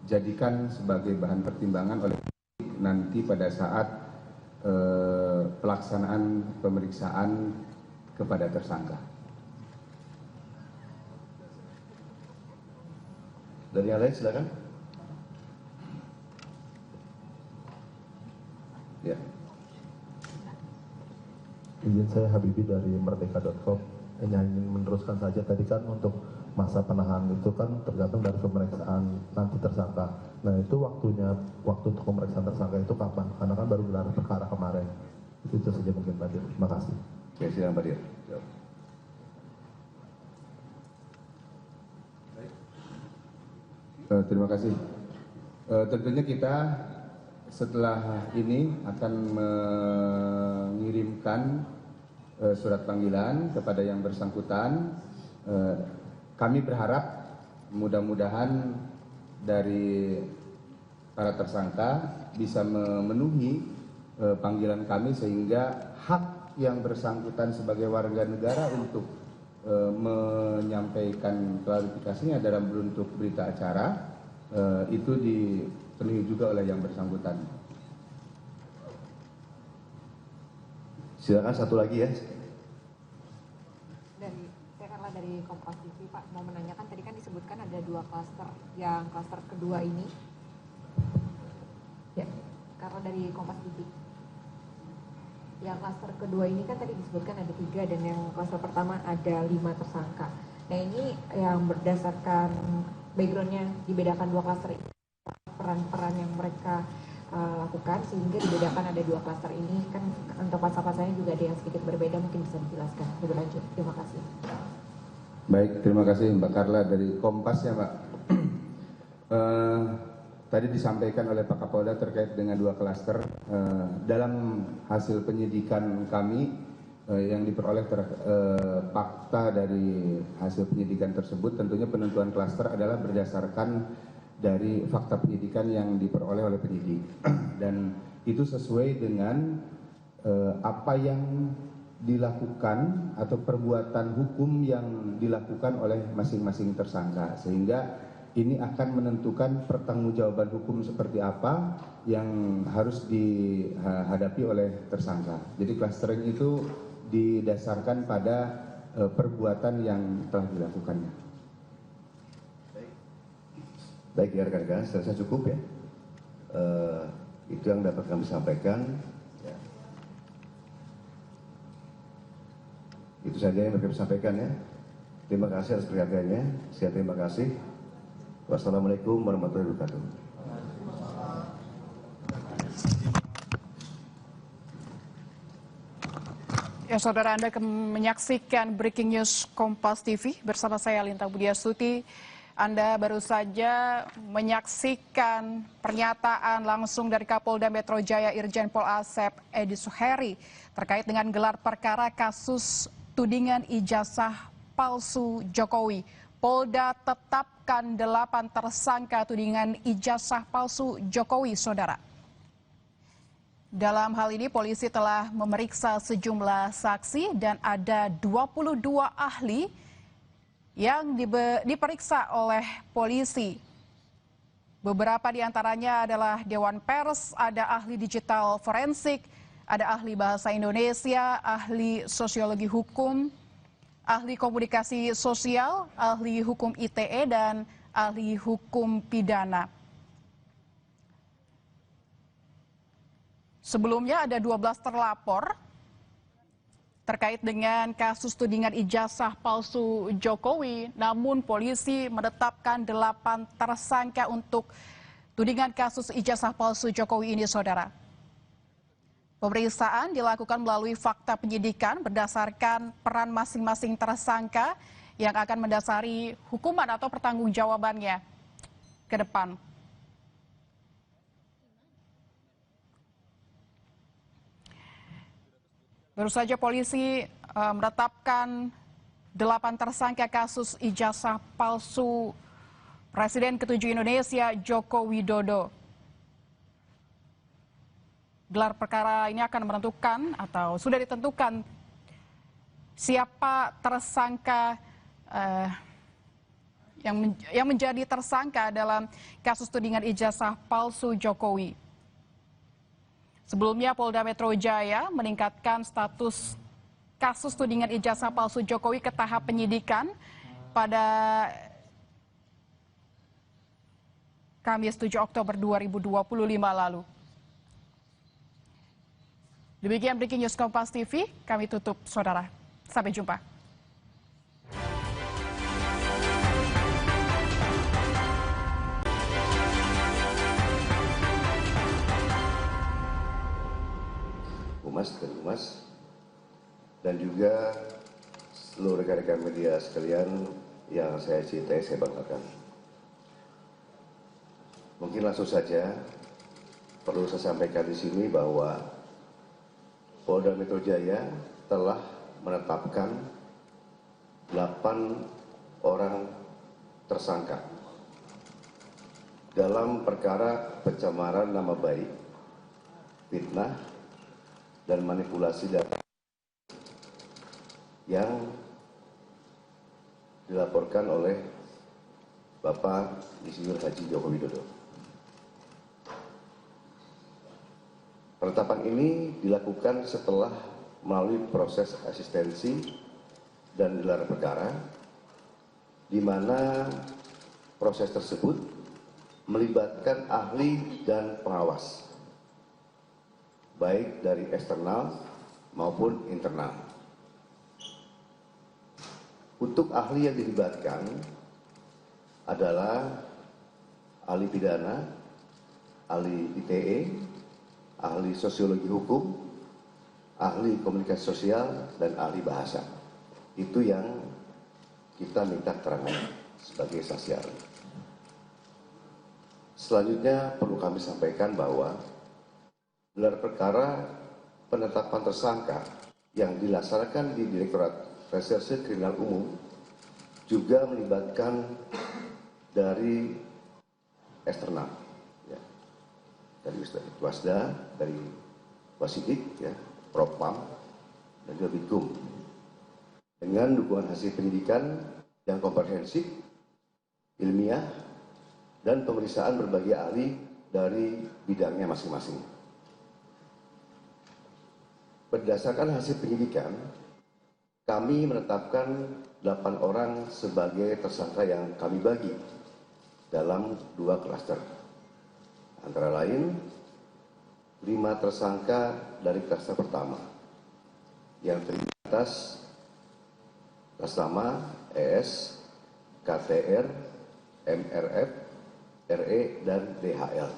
dijadikan sebagai bahan pertimbangan oleh penyidik nanti pada saat pelaksanaan pemeriksaan kepada tersangka. Dari yang lain silakan. Ya. Izin saya Habibi dari merdeka.com. Hanya ingin meneruskan saja tadi kan untuk masa penahanan itu kan tergantung dari pemeriksaan nanti tersangka. Nah itu waktu untuk pemeriksaan tersangka itu kapan? Karena kan baru gelar perkara kemarin. Itu saja mungkin Pak Dir. Terima kasih. Oke, silakan Pak Dir. Terima kasih. Tentunya kita setelah ini akan mengirimkan surat panggilan kepada yang bersangkutan. Kami berharap mudah-mudahan dari para tersangka bisa memenuhi panggilan kami sehingga hak yang bersangkutan sebagai warga negara untuk menyampaikan klarifikasinya dalam bentuk berita acara itu dipenuhi juga oleh yang bersangkutan. Silakan satu lagi ya. Saya Karla dari Kompas TV Pak, mau menanyakan tadi kan disebutkan ada 2 klaster, yang klaster kedua ini. Ya, Karla dari Kompas TV. Yang klaster kedua ini kan tadi disebutkan ada 3 dan yang klaster pertama ada 5 tersangka. Nah ini yang berdasarkan backgroundnya dibedakan 2 klaster ini, peran-peran yang mereka lakukan sehingga dibedakan ada 2 klaster ini, kan untuk pasal-pasalnya juga ada yang sedikit berbeda, mungkin bisa dijelaskan lebih lanjut. Terima kasih. Baik, terima kasih Mbak Karla dari Kompas ya Mbak. Tadi disampaikan oleh Pak Kapolda terkait dengan 2 klaster. Dalam hasil penyidikan kami yang diperoleh fakta dari hasil penyidikan tersebut, tentunya penentuan klaster adalah berdasarkan dari fakta penyidikan yang diperoleh oleh penyidik. Dan itu sesuai dengan apa yang dilakukan atau perbuatan hukum yang dilakukan oleh masing-masing tersangka, sehingga ini akan menentukan pertanggungjawaban hukum seperti apa yang harus dihadapi oleh tersangka. Jadi clustering itu didasarkan pada perbuatan yang telah dilakukannya. Baik ya rekan-rekan, saya rasa cukup ya. Itu yang dapat kami sampaikan. Ya. Itu saja yang dapat kami sampaikan ya. Terima kasih atas perhatiannya. Saya terima kasih. Wassalamualaikum warahmatullahi wabarakatuh. Ya, saudara, Anda menyaksikan Breaking News Kompas TV bersama saya Linta Budiastuti. Anda baru saja menyaksikan pernyataan langsung dari Kapolda Metro Jaya Irjen Pol Asep Edi Suheri terkait dengan gelar perkara kasus tudingan ijazah palsu Jokowi. Polda tetapkan 8 tersangka tudingan ijazah palsu Jokowi, saudara. Dalam hal ini polisi telah memeriksa sejumlah saksi dan ada 22 ahli yang diperiksa oleh polisi. Beberapa di antaranya adalah Dewan Pers, ada ahli digital forensik, ada ahli bahasa Indonesia, ahli sosiologi hukum, ahli komunikasi sosial, ahli hukum ITE, dan ahli hukum pidana. Sebelumnya ada 12 terlapor terkait dengan kasus tudingan ijazah palsu Jokowi, namun polisi menetapkan 8 tersangka untuk tudingan kasus ijazah palsu Jokowi ini, saudara. Pemeriksaan dilakukan melalui fakta penyidikan berdasarkan peran masing-masing tersangka yang akan mendasari hukuman atau pertanggungjawabannya ke depan. Baru saja polisi menetapkan 8 tersangka kasus ijazah palsu Presiden ke-7 Indonesia Joko Widodo. Gelar perkara ini akan menentukan atau sudah ditentukan siapa tersangka yang menjadi tersangka dalam kasus tudingan ijazah palsu Jokowi. Sebelumnya Polda Metro Jaya meningkatkan status kasus tudingan ijazah palsu Jokowi ke tahap penyidikan pada Kamis 7 Oktober 2025 lalu. Demikian Breaking News Kompas TV, kami tutup, saudara. Sampai jumpa. Humas dan juga seluruh rekan-rekan media sekalian yang saya cintai, saya banggakan. Mungkin langsung saja perlu saya sampaikan di sini bahwa Polda Metro Jaya telah menetapkan 8 orang tersangka dalam perkara pencemaran nama baik, fitnah, dan manipulasi data yang dilaporkan oleh Bapak Insinyur Haji Joko Widodo. Penetapan ini dilakukan setelah melalui proses asistensi dan gelar perkara, di mana proses tersebut melibatkan ahli dan pengawas, baik dari eksternal maupun internal. Untuk ahli yang dilibatkan adalah ahli pidana, ahli ITE, ahli sosiologi hukum, ahli komunikasi sosial, dan ahli bahasa. Itu yang kita minta keterangan sebagai saksi ahli. Selanjutnya perlu kami sampaikan bahwa gelar perkara penetapan tersangka yang dilaksanakan di Direktorat Reserse Kriminal Umum juga melibatkan dari eksternal, ya, dari Wasda, dari Wasidik, ya, Propam, dan juga Bitkum dengan dukungan hasil penyidikan yang komprehensif, ilmiah, dan pemeriksaan berbagai ahli dari bidangnya masing-masing. Berdasarkan hasil penyidikan, kami menetapkan 8 orang sebagai tersangka yang kami bagi dalam 2 klaster. Antara lain, 5 tersangka dari klaster pertama yang terdiri atas nama ES, KTR, MRF, RE, dan DHL.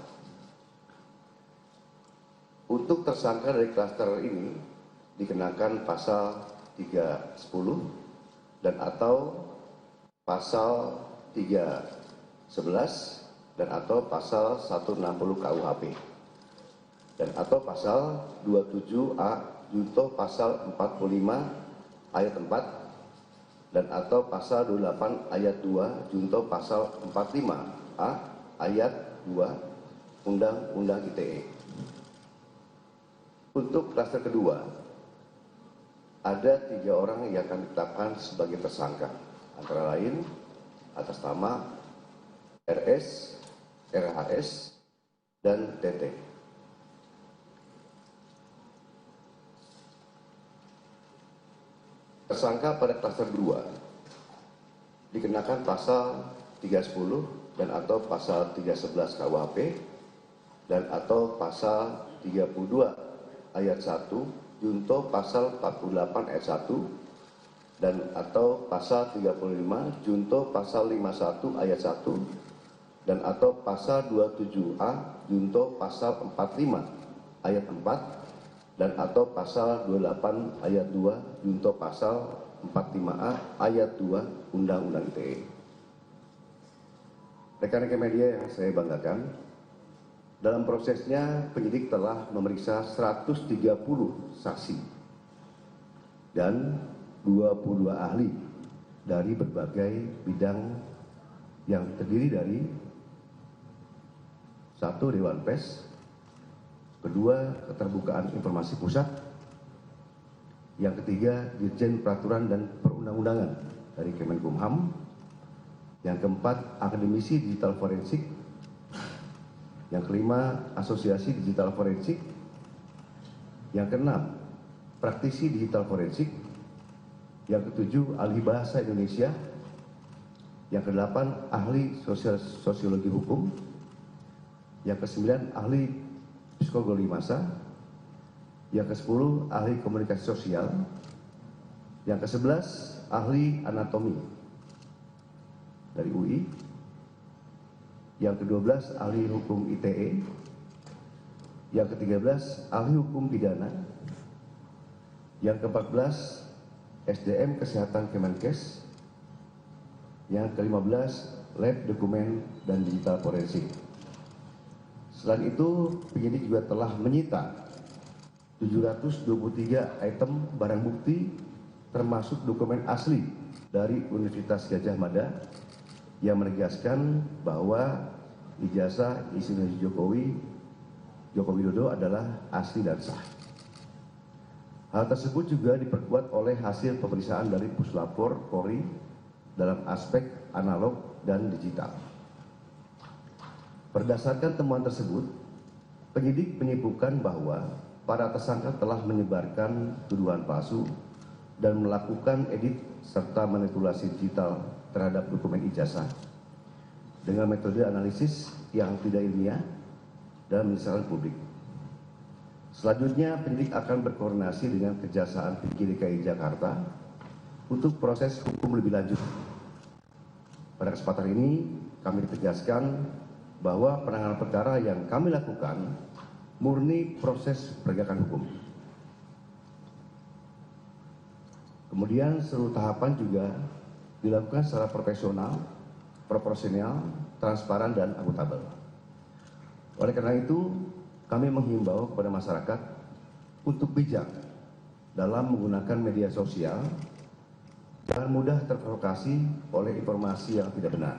Untuk tersangka dari klaster ini dikenakan pasal 310 dan atau pasal 311 dan atau pasal 160 KUHP dan atau pasal 27A junto pasal 45 ayat 4 dan atau pasal 28 ayat 2 junto pasal 45A ayat 2 Undang-Undang ITE. Untuk klaster kedua, ada 3 orang yang akan ditetapkan sebagai tersangka, antara lain atas nama RS, RHS, dan TT. Tersangka pada klaster 2 dikenakan pasal 310 dan atau pasal 311 KUHP dan atau pasal 32 ayat 1 junto pasal 48 ayat 1 dan atau pasal 35 junto pasal 51 ayat 1 dan atau pasal 27A junto pasal 45 ayat 4 dan atau pasal 28 ayat 2 junto pasal 45A ayat 2 Undang-Undang ITE. Rekan-rekan media yang saya banggakan, dalam prosesnya penyidik telah memeriksa 130 saksi dan 22 ahli dari berbagai bidang yang terdiri dari 1. Dewan Pers, 2. Keterbukaan Informasi Pusat, yang ketiga Dirjen Peraturan dan Perundang-undangan dari Kemenkumham, yang keempat Akademisi Digital Forensik, yang kelima Asosiasi Digital Forensik, yang keenam Praktisi Digital Forensik, yang ketujuh Ahli Bahasa Indonesia, yang kedelapan Ahli Sosiologi Hukum, yang kesembilan Ahli Psikologi Massa, yang ke-10 Ahli Komunikasi Sosial, yang ke-11 Ahli Anatomi dari UI, yang ke-12 Ahli Hukum ITE, yang ke-13 Ahli Hukum Pidana, yang ke-14 SDM Kesehatan Kemenkes, yang ke-15 Lab Dokumen dan Digital Forensik. Selain itu, penyidik juga telah menyita 723 item barang bukti termasuk dokumen asli dari Universitas Gadjah Mada yang menegaskan bahwa ijazah Insinyur Joko Widodo adalah asli dan sah. Hal tersebut juga diperkuat oleh hasil pemeriksaan dari Puslapor Polri dalam aspek analog dan digital. Berdasarkan temuan tersebut, penyidik menyimpulkan bahwa para tersangka telah menyebarkan tuduhan palsu dan melakukan edit serta manipulasi digital terhadap dokumen ijazah dengan metode analisis yang tidak ilmiah dan menyesalkan publik. Selanjutnya, penyidik akan berkoordinasi dengan Kejaksaan Tinggi DKI Jakarta untuk proses hukum lebih lanjut. Pada kesempatan ini, kami tegaskan bahwa penanganan perkara yang kami lakukan murni proses penegakan hukum. Kemudian seluruh tahapan juga dilakukan secara profesional, proporsional, transparan, dan akuntabel. Oleh karena itu, kami menghimbau kepada masyarakat untuk bijak dalam menggunakan media sosial, jangan mudah terprovokasi oleh informasi yang tidak benar,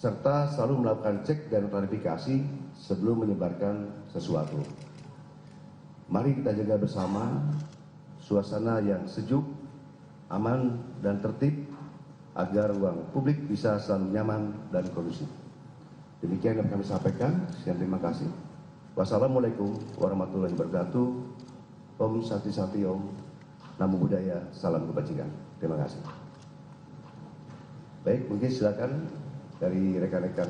serta selalu melakukan cek dan klarifikasi sebelum menyebarkan sesuatu. Mari kita jaga bersama suasana yang sejuk, aman, dan tertib agar ruang publik bisa selalu nyaman dan kondusif. Demikian yang kami sampaikan. Sekian, terima kasih. Wassalamualaikum warahmatullahi wabarakatuh. Om Santi Santi Om. Namo Buddhaya, salam kebajikan. Terima kasih. Baik, mungkin silakan dari rekan-rekan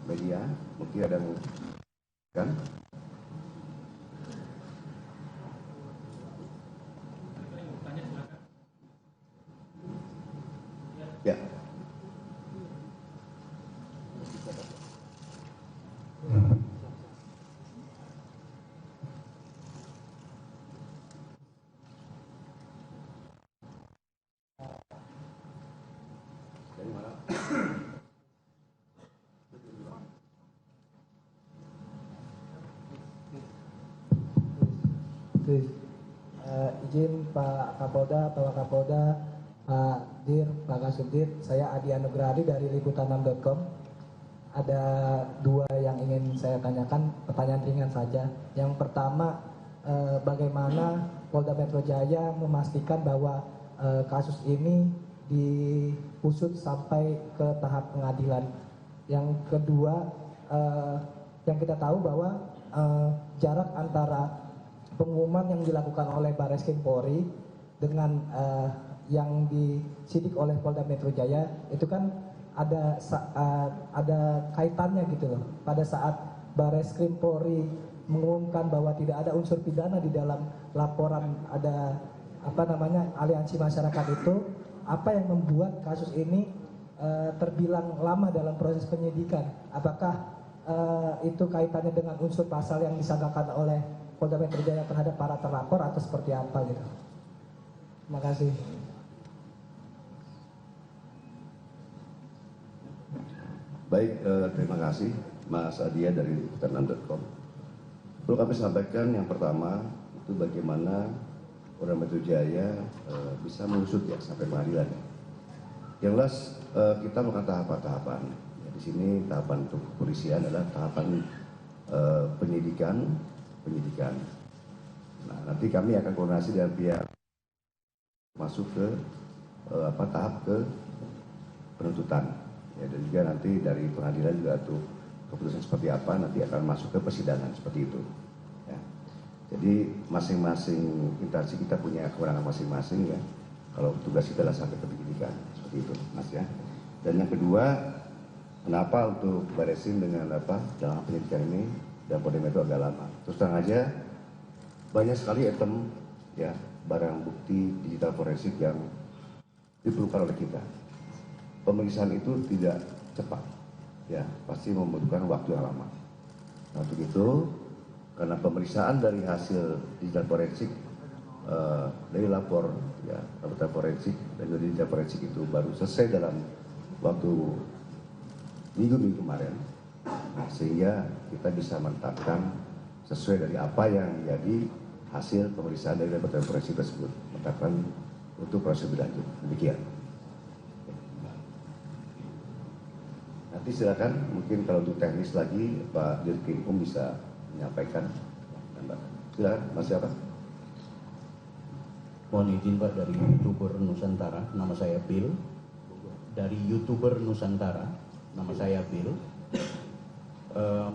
media, mungkin ada yang kan? Ya. Izin Pak Kapolda, Pak Kapolda, Pak Dir, Pak Kasubdit, saya Adi Anugrahadi dari liputan6.com. Ada dua yang ingin saya tanyakan, pertanyaan ringan saja. Yang pertama, bagaimana Polda Metro Jaya memastikan bahwa kasus ini diusut sampai ke tahap pengadilan. Yang kedua, yang kita tahu bahwa jarak antara pengumuman yang dilakukan oleh Barreskrim Polri dengan yang disidik oleh Polda Metro Jaya itu kan ada kaitannya gitu loh. Pada saat Barreskrim Polri mengumumkan bahwa tidak ada unsur pidana di dalam laporan ada aliansi masyarakat itu, apa yang membuat kasus ini terbilang lama dalam proses penyidikan? Apakah itu kaitannya dengan unsur pasal yang disangkakan oleh Polda Metro Jaya terhadap para terlapor atau seperti apa gitu? Terima kasih. Baik, terima kasih Mas Adia dari liputan6.com. Perlu kami sampaikan yang pertama itu bagaimana Polda Metro Jaya bisa mengusut ya sampai pengadilan. Yang jelas kita melakukan tahapan-tahapan. Ya, di sini tahapan untuk kepolisian adalah tahapan penyidikan. Nah, nanti kami akan koordinasi dengan pihak masuk ke tahap ke penuntutan. Ya, dan juga nanti dari pengadilan juga tuh keputusan seperti apa nanti akan masuk ke persidangan seperti itu. Ya. Jadi masing-masing instansi kita punya kewenangan masing-masing ya. Kalau tugas kita adalah sampai ke penyidikan seperti itu, Mas ya. Dan yang kedua, kenapa untuk Barreskrim dengan dalam penyidikan ini dan Polda Metro agak lama? Terus terang aja banyak sekali item ya barang bukti digital forensik yang diperlukan oleh kita. Pemeriksaan itu tidak cepat, ya pasti membutuhkan waktu yang lama. Nah, untuk itu karena pemeriksaan dari hasil digital forensik dari lapor ya laboratorium forensik dan dari digital forensik itu baru selesai dalam waktu minggu kemarin, nah, sehingga kita bisa menetapkan sesuai dari apa yang menjadi hasil pemeriksaan dari laboratorium forensik tersebut, menetapkan untuk proses lebih lanjut. Demikian. Nanti silakan mungkin kalau untuk teknis lagi Pak Dirkrim bisa menyampaikan. Silakan Mas siapa? Mohon izin Pak dari YouTuber Nusantara, nama saya Bill. Dari YouTuber Nusantara, nama saya Bill.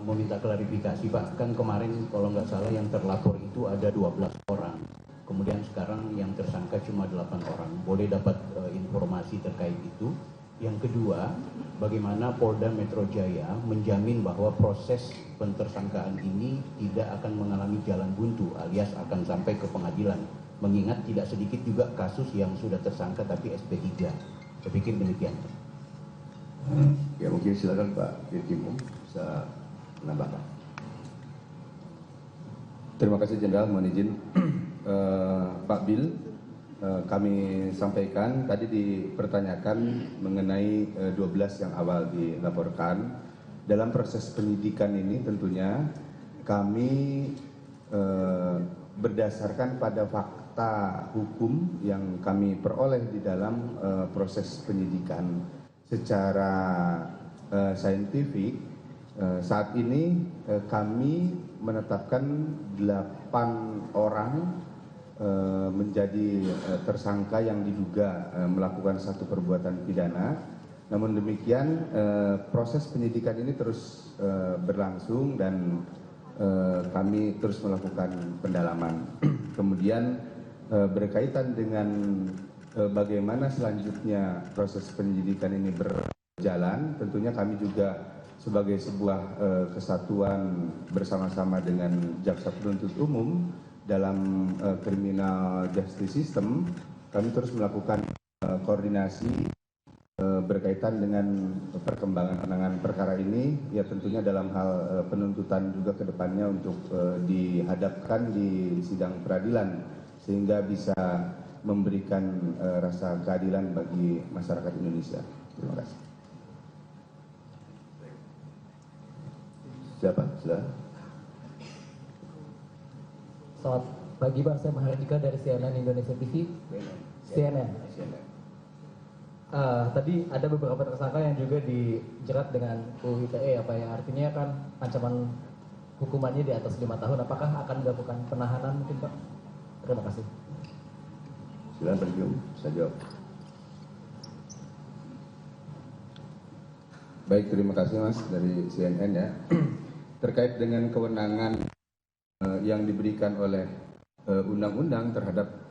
Mau minta klarifikasi Pak, kan kemarin kalau nggak salah yang terlapor itu ada 12 orang. Kemudian sekarang yang tersangka cuma 8 orang. Boleh dapat informasi terkait itu? Yang kedua, bagaimana Polda Metro Jaya menjamin bahwa proses pentersangkaan ini tidak akan mengalami jalan buntu alias akan sampai ke pengadilan, mengingat tidak sedikit juga kasus yang sudah tersangka tapi SP3. Saya pikir demikian. Ya mungkin silakan Pak Dirkrim bisa menambahkan. Terima kasih Jenderal, mohon izin. Pak Bill, kami sampaikan tadi dipertanyakan mengenai 12 yang awal dilaporkan. Dalam proses penyidikan ini tentunya kami berdasarkan pada fakta hukum yang kami peroleh di dalam proses penyidikan secara saintifik. Saat ini kami menetapkan 8 orang menjadi tersangka yang diduga melakukan satu perbuatan pidana. Namun demikian proses penyidikan ini terus berlangsung dan kami terus melakukan pendalaman. Kemudian berkaitan dengan bagaimana selanjutnya proses penyidikan ini berjalan, tentunya kami juga sebagai sebuah kesatuan bersama-sama dengan Jaksa Penuntut Umum dalam criminal justice system, kami terus melakukan koordinasi berkaitan dengan perkembangan penanganan perkara ini, ya tentunya dalam hal penuntutan juga ke depannya untuk dihadapkan di sidang peradilan sehingga bisa memberikan rasa keadilan bagi masyarakat Indonesia. Terima kasih. Siapa? Silakan. Selamat pagi Pak, saya Mahardika dari CNN Indonesia TV. CNN. Tadi ada beberapa tersangka yang juga dijerat dengan UU ITE, apa ya, artinya kan ancaman hukumannya di atas 5 tahun. Apakah akan dilakukan penahanan mungkin Pak? Terima kasih. Silakan Pak Jum, saya jawab. Baik, terima kasih Mas dari CNN ya. Terkait dengan kewenangan yang diberikan oleh undang-undang terhadap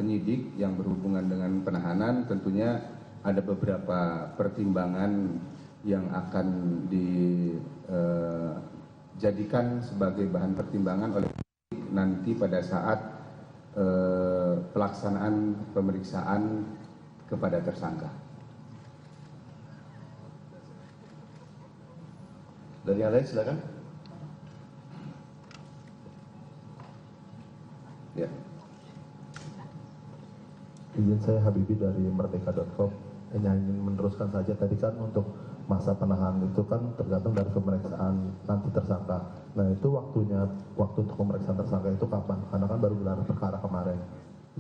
penyidik yang berhubungan dengan penahanan, tentunya ada beberapa pertimbangan yang akan dijadikan sebagai bahan pertimbangan oleh penyidik nanti pada saat pelaksanaan pemeriksaan kepada tersangka. Dari yang lain silakan. Ya. Izin saya Habibie dari merdeka.com. Hanya ingin meneruskan saja, tadi kan untuk masa penahanan itu kan tergantung dari pemeriksaan nanti tersangka. Nah itu waktu untuk pemeriksaan tersangka itu kapan? Karena kan baru gelar perkara kemarin.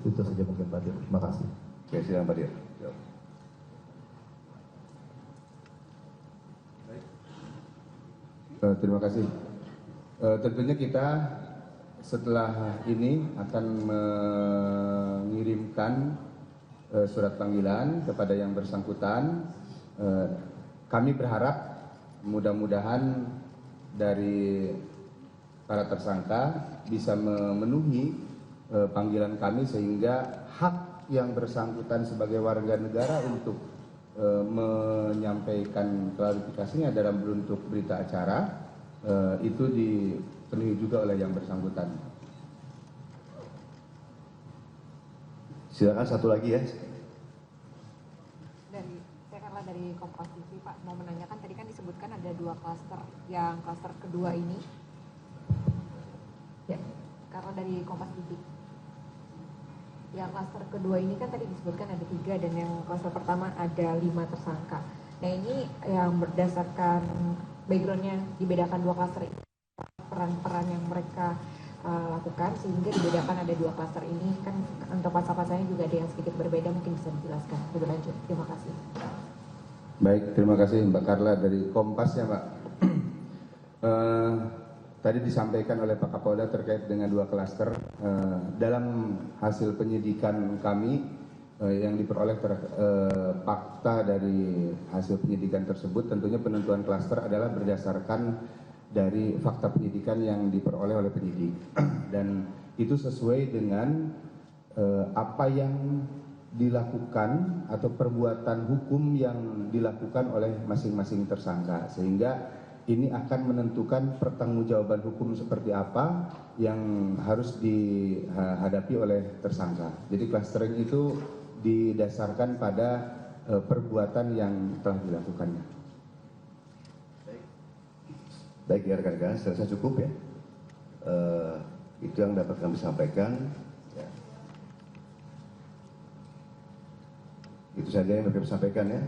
Itu saja mungkin Pak Dir. Terima kasih. Oke, silakan Pak Dir. Terima kasih. Tentunya kita setelah ini akan mengirimkan surat panggilan kepada yang bersangkutan. Kami berharap mudah-mudahan dari para tersangka bisa memenuhi panggilan kami sehingga hak yang bersangkutan sebagai warga negara untuk menyampaikan klarifikasinya dalam bentuk berita acara itu dipenuhi juga oleh yang bersangkutan. Silakan satu lagi ya. Saya Carla dari Kompas TV Pak, mau menanyakan tadi kan disebutkan ada 2 klaster, yang klaster kedua ini. Ya, Carla dari Kompas TV. Yang klaster kedua ini kan tadi disebutkan ada 3 dan yang klaster pertama ada 5 tersangka. Nah ini yang berdasarkan backgroundnya dibedakan 2 klaster ini, peran-peran yang mereka lakukan sehingga dibedakan ada 2 klaster ini, kan untuk pasal-pasalnya juga ada yang sedikit berbeda, mungkin bisa dijelaskan lebih lanjut. Terima kasih. Baik, terima kasih Mbak Carla dari Kompas ya Mbak. Tadi disampaikan oleh Pak Kapolda terkait dengan 2 klaster. Dalam hasil penyidikan kami yang diperoleh fakta dari hasil penyidikan tersebut, tentunya penentuan klaster adalah berdasarkan dari fakta penyidikan yang diperoleh oleh penyidik. Dan itu sesuai dengan apa yang dilakukan atau perbuatan hukum yang dilakukan oleh masing-masing tersangka, sehingga ini akan menentukan pertanggungjawaban hukum seperti apa yang harus dihadapi oleh tersangka. Jadi clustering itu didasarkan pada perbuatan yang telah dilakukannya. Baik ya rekan-rekan, saya rasa cukup ya. Itu yang dapat kami sampaikan. Ya. Itu saja yang dapat kami sampaikan ya.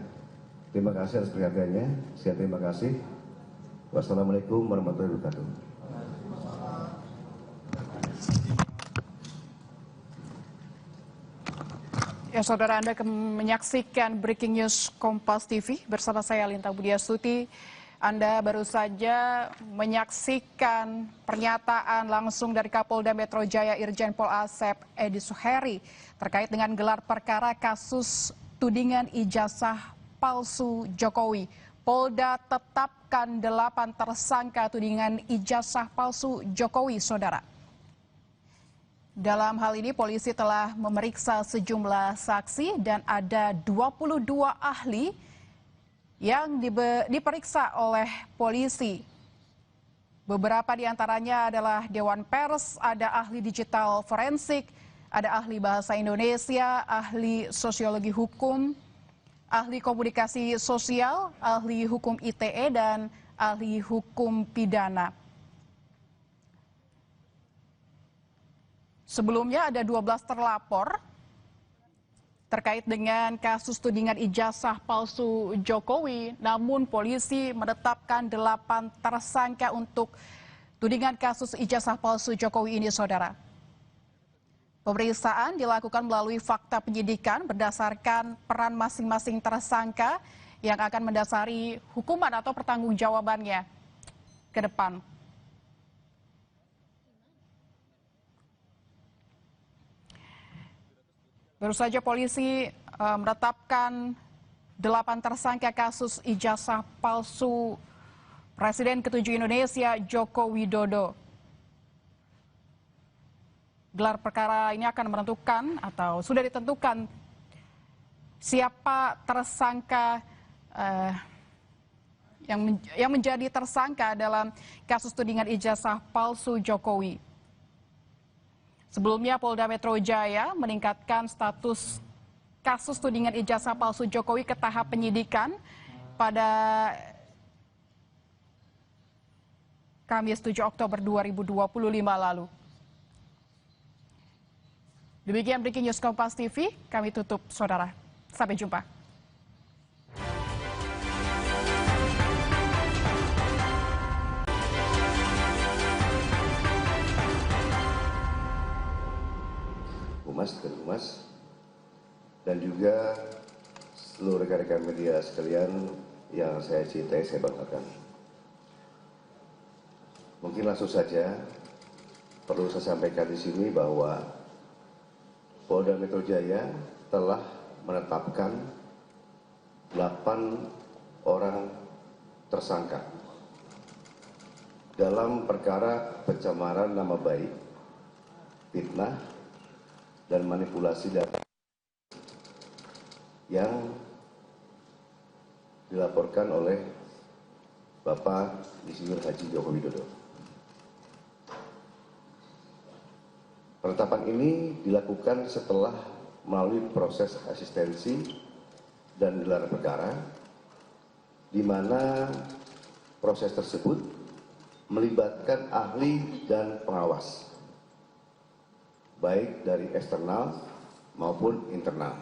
Terima kasih atas perhatiannya. Sekian terima kasih. Wassalamualaikum warahmatullahi wabarakatuh. Ya, saudara, Anda menyaksikan Breaking News Kompas TV bersama saya Linta Budiastuti. Anda baru saja menyaksikan pernyataan langsung dari Kapolda Metro Jaya Irjen Pol Asep Edi Suheri terkait dengan gelar perkara kasus tudingan ijazah palsu Jokowi. Polda tetapkan 8 tersangka tudingan ijazah palsu Jokowi, saudara. Dalam hal ini polisi telah memeriksa sejumlah saksi dan ada 22 ahli yang diperiksa oleh polisi. Beberapa di antaranya adalah Dewan Pers, ada ahli digital forensik, ada ahli bahasa Indonesia, ahli sosiologi hukum, ahli komunikasi sosial, ahli hukum ITE, dan ahli hukum pidana. Sebelumnya ada 12 terlapor terkait dengan kasus tudingan ijazah palsu Jokowi, namun polisi menetapkan 8 tersangka untuk tudingan kasus ijazah palsu Jokowi ini, saudara. Pemeriksaan dilakukan melalui fakta penyidikan berdasarkan peran masing-masing tersangka yang akan mendasari hukuman atau pertanggungjawabannya ke depan. Baru saja polisi menetapkan 8 tersangka kasus ijazah palsu Presiden ke-7 Indonesia Joko Widodo. Gelar perkara ini akan menentukan atau sudah ditentukan siapa tersangka yang menjadi tersangka dalam kasus tudingan ijazah palsu Jokowi. Sebelumnya Polda Metro Jaya meningkatkan status kasus tudingan ijazah palsu Jokowi ke tahap penyidikan pada Kamis 7 Oktober 2025 lalu. Demikian Breaking News Kompas TV, kami tutup, saudara. Sampai jumpa. Humas dan juga seluruh rekan-rekan media sekalian yang saya cintai, saya banggakan. Mungkin langsung saja perlu saya sampaikan di sini bahwa Polda Metro Jaya telah menetapkan 8 orang tersangka dalam perkara pencemaran nama baik, fitnah, dan manipulasi data yang dilaporkan oleh Bapak Insinyur Haji Joko Widodo. Penetapan ini dilakukan setelah melalui proses asistensi dan gelar perkara, di mana proses tersebut melibatkan ahli dan pengawas, baik dari eksternal maupun internal.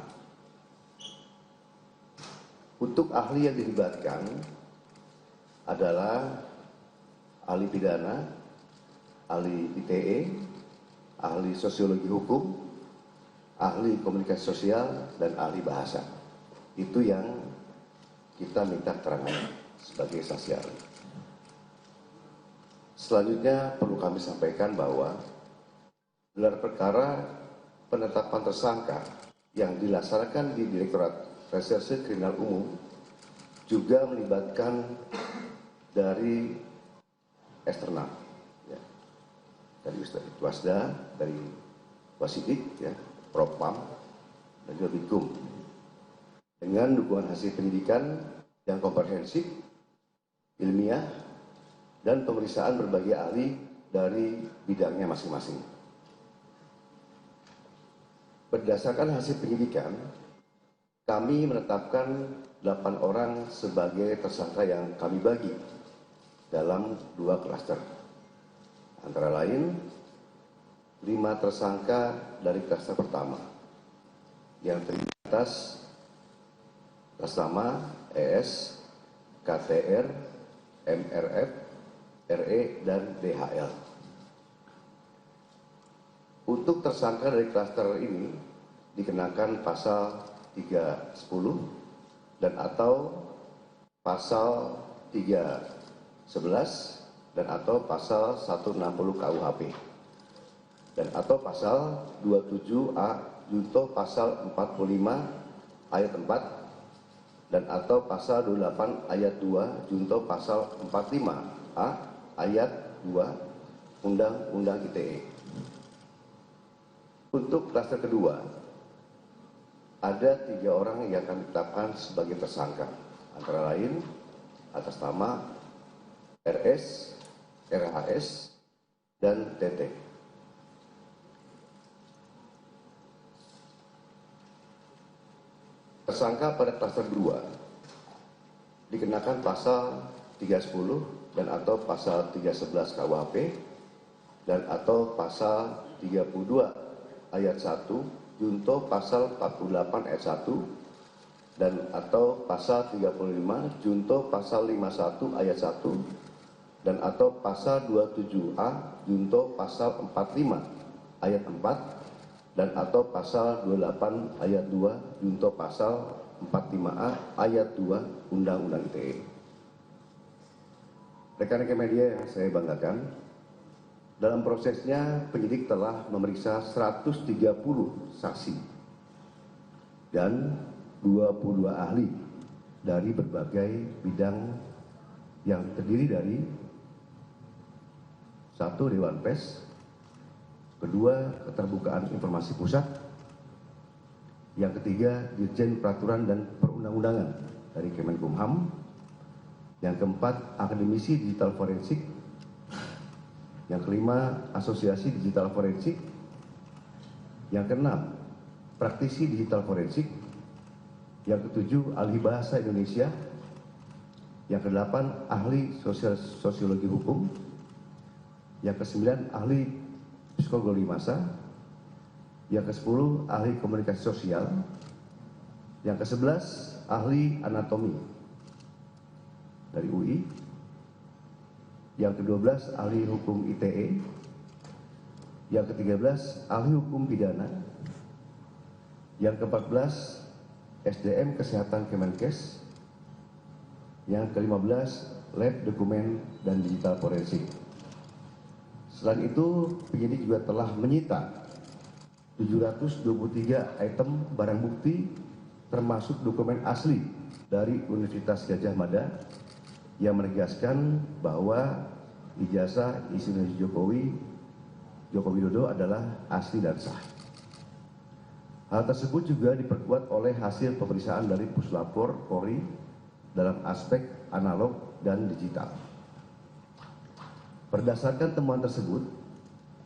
Untuk ahli yang dilibatkan adalah ahli pidana, ahli ITE, ahli sosiologi hukum, ahli komunikasi sosial, dan ahli bahasa. Itu yang kita minta keterangan sebagai saksi ahli. Selanjutnya perlu kami sampaikan bahwa gelar perkara penetapan tersangka yang dilaksanakan di Direktorat Reserse Kriminal Umum juga melibatkan dari eksternal, ya, dari Wasda, dari Wasidik, ya, Propam, dan juga Bikum, dengan dukungan hasil pendidikan yang komprehensif, ilmiah, dan pemeriksaan berbagai ahli dari bidangnya masing-masing. Berdasarkan hasil penyidikan, kami menetapkan 8 orang sebagai tersangka yang kami bagi dalam 2 klaster. Antara lain, 5 tersangka dari klaster pertama yang terdiri atas nama ES, KTR, MRF, RE, dan DHL. Untuk tersangka dari klaster ini dikenakan pasal 310 dan atau pasal 311 dan atau pasal 160 KUHP dan atau pasal 27A junto pasal 45 ayat 4 dan atau pasal 28 ayat 2 junto pasal 45A ayat 2 Undang-Undang ITE. Untuk klaster kedua, ada 3 orang yang akan ditetapkan sebagai tersangka, antara lain atas nama RS, RHS, dan TT. Tersangka pada klaster 2 dikenakan pasal 310 dan atau pasal 311 KUHP dan atau pasal 32 ayat 1 junto pasal 48 ayat 1 dan atau pasal 35 junto pasal 51 ayat 1 dan atau pasal 27A junto pasal 45 ayat 4 dan atau pasal 28 ayat 2 junto pasal 45A ayat 2 Undang-Undang ITE. Rekan-rekan media yang saya banggakan, dalam prosesnya penyidik telah memeriksa 130 saksi dan 22 ahli dari berbagai bidang yang terdiri dari 1. Dewan Pers, kedua Keterbukaan Informasi Pusat, yang ketiga Dirjen Peraturan dan Perundang-undangan dari Kemenkumham, yang keempat Akademisi Digital Forensik, yang kelima Asosiasi Digital Forensik, yang keenam Praktisi Digital Forensik, yang ketujuh Ahli Bahasa Indonesia, yang kedelapan Ahli Sosiologi Hukum, yang kesembilan Ahli Psikologi Massa, yang ke-10 Ahli Komunikasi Sosial, yang ke-11 Ahli Anatomi dari UI, yang ke-12 Ahli Hukum ITE, yang ke-13 Ahli Hukum Pidana, yang ke-14 SDM Kesehatan Kemenkes, yang ke-15 Lab Dokumen dan Digital Forensik. Selain itu, penyidik juga telah menyita 723 item barang bukti termasuk dokumen asli dari Universitas Gadjah Mada yang menegaskan bahwa ijazah Insinyur Joko Widodo adalah asli dan sah. Hal tersebut juga diperkuat oleh hasil pemeriksaan dari Puslapor Polri dalam aspek analog dan digital. Berdasarkan temuan tersebut,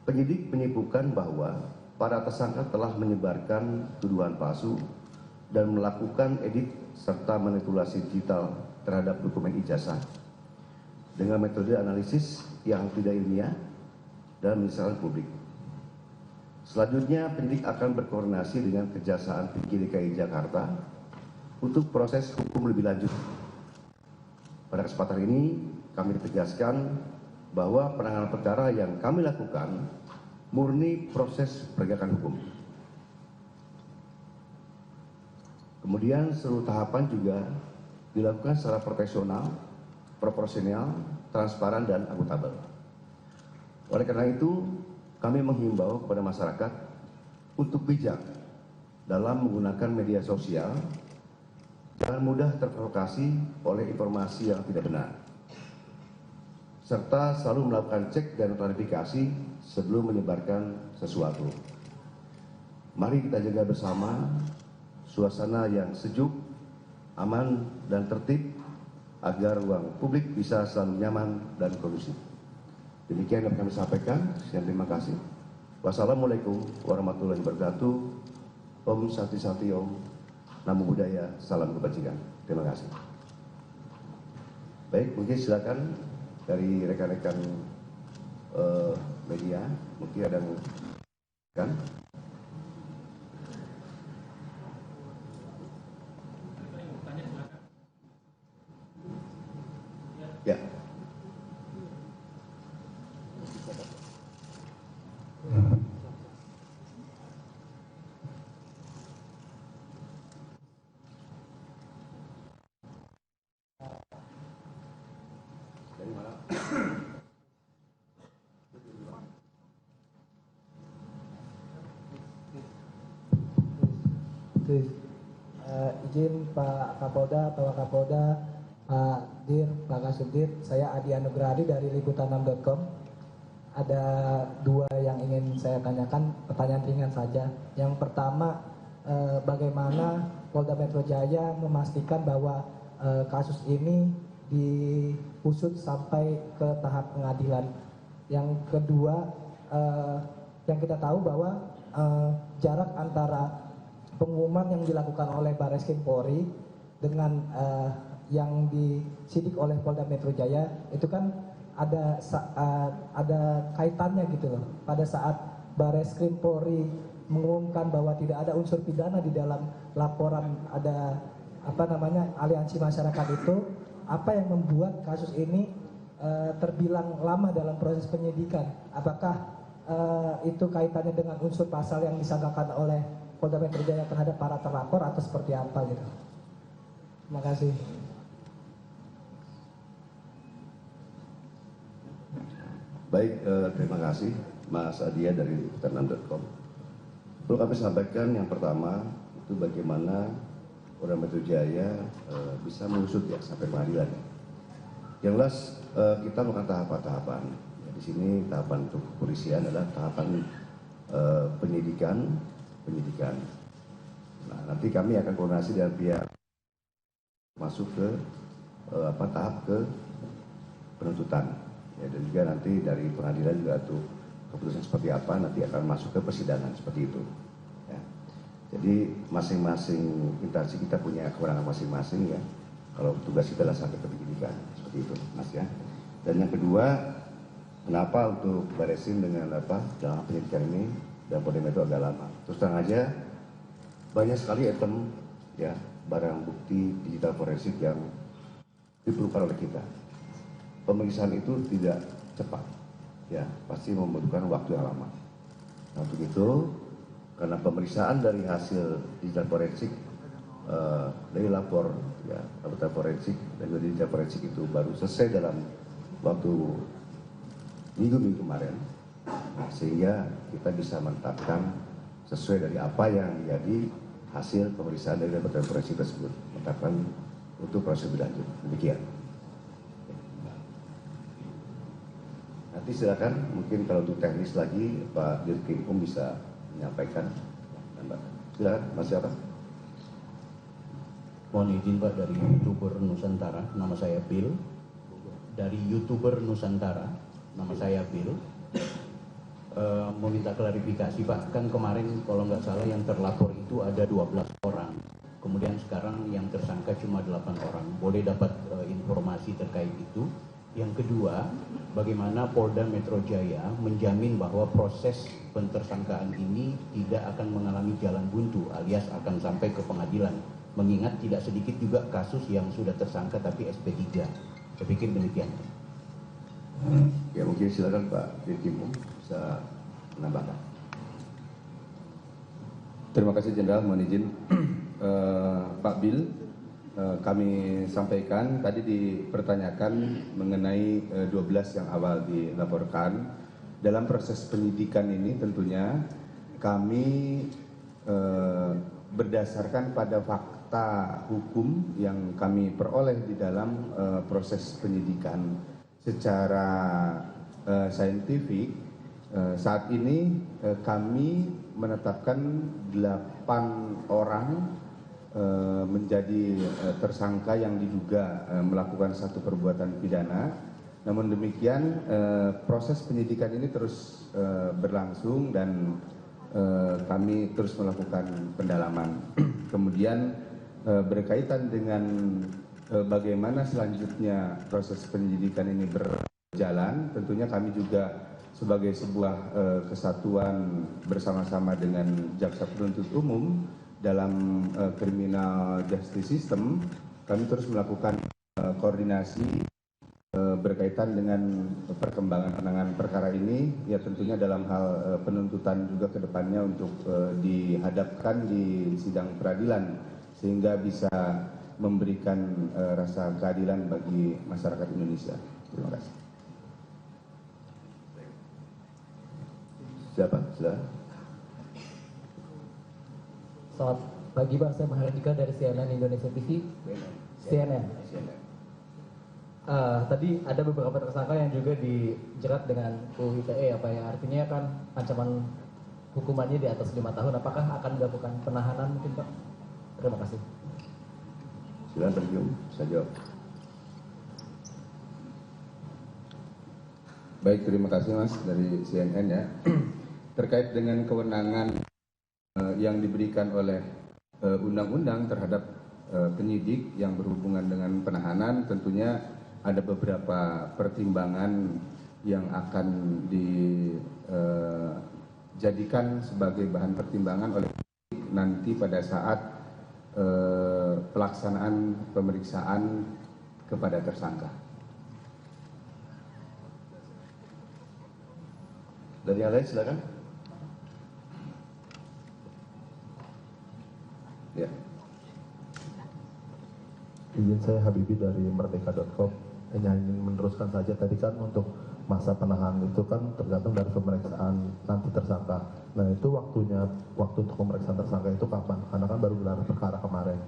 penyidik menyimpulkan bahwa para tersangka telah menyebarkan tuduhan palsu dan melakukan edit serta manipulasi digital terhadap dokumen ijazah dengan metode analisis yang tidak ilmiah dan menyesalkan publik. Selanjutnya, penyidik akan berkoordinasi dengan Kejaksaan Tinggi DKI Jakarta untuk proses hukum lebih lanjut. Pada kesempatan ini, kami tegaskan bahwa penanganan perkara yang kami lakukan murni proses penegakan hukum. Kemudian seluruh tahapan juga dilakukan secara profesional, proporsional, transparan, dan akuntabel. Oleh karena itu, kami menghimbau kepada masyarakat untuk bijak dalam menggunakan media sosial, jangan mudah terprovokasi oleh informasi yang tidak benar, serta selalu melakukan cek dan klarifikasi sebelum menyebarkan sesuatu. Mari kita jaga bersama suasana yang sejuk, aman, dan tertib agar ruang publik bisa selalu nyaman dan kondusif. Demikian yang kami sampaikan. Sekian, terima kasih. Wassalamualaikum warahmatullahi wabarakatuh. Om Santi Santi Om. Namo Buddhaya. Salam kebajikan. Terima kasih. Baik, mungkin silakan dari rekan-rekan media, mungkin ada yang kan? Ya. Please. Izin Pak Kapolda, Pak Kapolda, Pak Dir, Pak Kasubdir, saya Adi Anugrahadi dari liputan6.com. Ada dua yang ingin saya tanyakan, pertanyaan ringan saja. Yang pertama, bagaimana Polda Metro Jaya memastikan bahwa kasus ini diusut sampai ke tahap pengadilan. Yang kedua, yang kita tahu bahwa jarak antara pengumuman yang dilakukan oleh Barreskrim Polri dengan yang disidik oleh Polda Metro Jaya itu kan ada kaitannya gitu loh. Pada saat Barreskrim Polri mengumumkan bahwa tidak ada unsur pidana di dalam laporan ada aliansi masyarakat itu, apa yang membuat kasus ini terbilang lama dalam proses penyidikan? Apakah itu kaitannya dengan unsur pasal yang disangkakan oleh Polda Metro Jaya terhadap para terlapor atau seperti apa gitu? Terima kasih. Baik, terima kasih Mas Adia dari liputan6.com. Perlu kami sampaikan yang pertama itu bagaimana Polda Metro Jaya bisa mengusut ya sampai pengadilan. Yang jelas kita melakukan tahapan-tahapan. Ya, di sini tahapan untuk kepolisian adalah tahapan penyidikan. Nah, nanti kami akan koordinasi dengan pihak masuk ke tahap ke penuntutan. Ya, dan juga nanti dari pengadilan juga tuh keputusan seperti apa nanti akan masuk ke persidangan seperti itu. Ya. Jadi masing-masing instansi kita punya kewenangan masing-masing ya. Kalau tugas kita adalah sampai ke penyidikan seperti itu, Mas ya. Dan yang kedua, kenapa untuk Barreskrim dengan dalam penyidikan ini dan Polda Metro agak lama? Terus terang aja banyak sekali item ya barang bukti digital forensik yang diperlukan oleh kita. Pemeriksaan itu tidak cepat, ya pasti membutuhkan waktu yang lama. Nah, untuk itu karena pemeriksaan dari hasil digital forensik dari lapor ya laboratorium forensik dan juga digital forensik itu baru selesai dalam waktu minggu kemarin, sehingga kita bisa menetapkan sesuai dari apa yang menjadi hasil pemeriksaan dari laboratorium forensik tersebut, menetapkan untuk proses lebih lanjut. Demikian. Nanti silakan mungkin kalau untuk teknis lagi Pak Dirkrimkum bisa menyampaikan. Silakan Mas siapa? Mohon izin Pak, dari YouTuber Nusantara, nama saya Bill. Dari YouTuber Nusantara, nama saya Bill. Mau minta klarifikasi Pak, kan kemarin kalau nggak salah yang terlapor itu ada 12 orang. Kemudian sekarang yang tersangka cuma 8 orang. Boleh dapat informasi terkait itu? Yang kedua, bagaimana Polda Metro Jaya menjamin bahwa proses pentersangkaan ini tidak akan mengalami jalan buntu alias akan sampai ke pengadilan? Mengingat tidak sedikit juga kasus yang sudah tersangka tapi SP3. Saya pikir demikian. Ya mungkin silakan Pak Dirkrimkum bisa menambahkan. Terima kasih Jenderal, mohon izin Pak Bill, kami sampaikan tadi dipertanyakan mengenai 12 yang awal dilaporkan. Dalam proses penyidikan ini tentunya kami berdasarkan pada fakta hukum yang kami peroleh di dalam proses penyidikan secara saintifik. Saat ini kami menetapkan 8 orang menjadi tersangka yang diduga melakukan satu perbuatan pidana. Namun demikian proses penyidikan ini terus berlangsung dan kami terus melakukan pendalaman. Kemudian berkaitan dengan bagaimana selanjutnya proses penyidikan ini berjalan, tentunya kami juga sebagai sebuah kesatuan bersama-sama dengan Jaksa Penuntut Umum dalam criminal justice system, kami terus melakukan koordinasi berkaitan dengan perkembangan penanganan perkara ini, ya tentunya dalam hal penuntutan juga ke depannya untuk dihadapkan di sidang peradilan sehingga bisa memberikan rasa keadilan bagi masyarakat Indonesia. Terima kasih. Siapa? Silakan. Pagi Pak, saya Mahardika dari CNN Indonesia TV. CNN. Tadi ada beberapa tersangka yang juga dijerat dengan UU ITE ya Pak ya. Artinya kan ancaman hukumannya di atas 5 tahun. Apakah akan dilakukan penahanan mungkin Pak? Terima kasih. Silakan terjun, saya jawab. Baik, terima kasih Mas dari CNN ya. Terkait dengan kewenangan yang diberikan oleh undang-undang terhadap penyidik yang berhubungan dengan penahanan, tentunya ada beberapa pertimbangan yang akan dijadikan sebagai bahan pertimbangan oleh penyidik nanti pada saat pelaksanaan pemeriksaan kepada tersangka. Dari yang lain silakan. Ya. Izin saya Habibi dari merdeka.com. Hanya ingin meneruskan saja tadi kan untuk masa penahanan itu kan tergantung dari pemeriksaan nanti tersangka. Nah itu waktu untuk pemeriksaan tersangka itu kapan? Karena kan baru gelar perkara kemarin.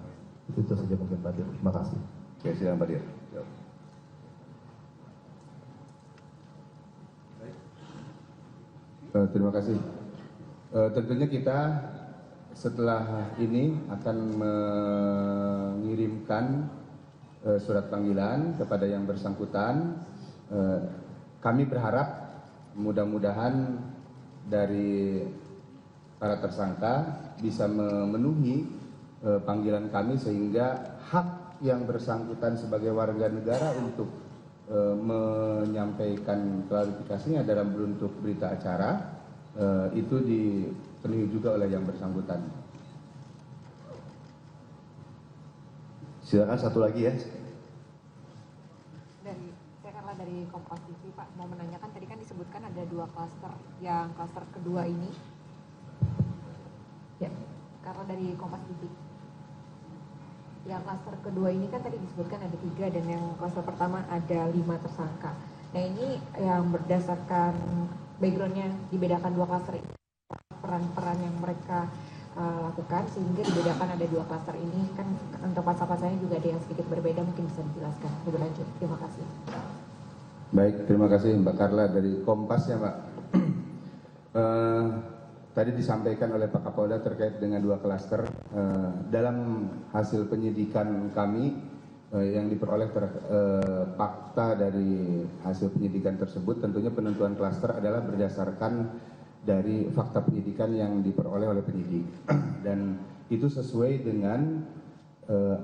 Itu saja mungkin Pak Dir. Terima kasih. Oke, silakan Pak Dir. Jawab. Terima kasih. Tentunya kita setelah ini akan mengirimkan surat panggilan kepada yang bersangkutan. Kami berharap mudah-mudahan dari para tersangka bisa memenuhi panggilan kami sehingga hak yang bersangkutan sebagai warga negara untuk menyampaikan klarifikasinya dalam bentuk berita acara itu dipenuhi juga oleh yang bersangkutan. Silakan satu lagi ya. Saya Carla dari Kompas TV Pak, mau menanyakan tadi kan disebutkan ada 2 klaster, yang klaster kedua ini. Ya, Carla dari Kompas TV. Yang klaster kedua ini kan tadi disebutkan ada 3 dan yang klaster pertama ada 5 tersangka. Nah ini yang berdasarkan backgroundnya dibedakan 2 klaster ini, peran-peran yang mereka lakukan sehingga dibedakan ada 2 klaster ini kan untuk pasal-pasalnya juga ada yang sedikit berbeda, mungkin bisa dijelaskan lebih lanjut. Terima kasih. Baik, terima kasih Mbak Carla dari Kompas ya Mbak. Tadi disampaikan oleh Pak Kapolda terkait dengan 2 klaster. Dalam hasil penyidikan kami yang diperoleh fakta dari hasil penyidikan tersebut, tentunya penentuan klaster adalah berdasarkan dari fakta penyidikan yang diperoleh oleh penyidik. Dan itu sesuai dengan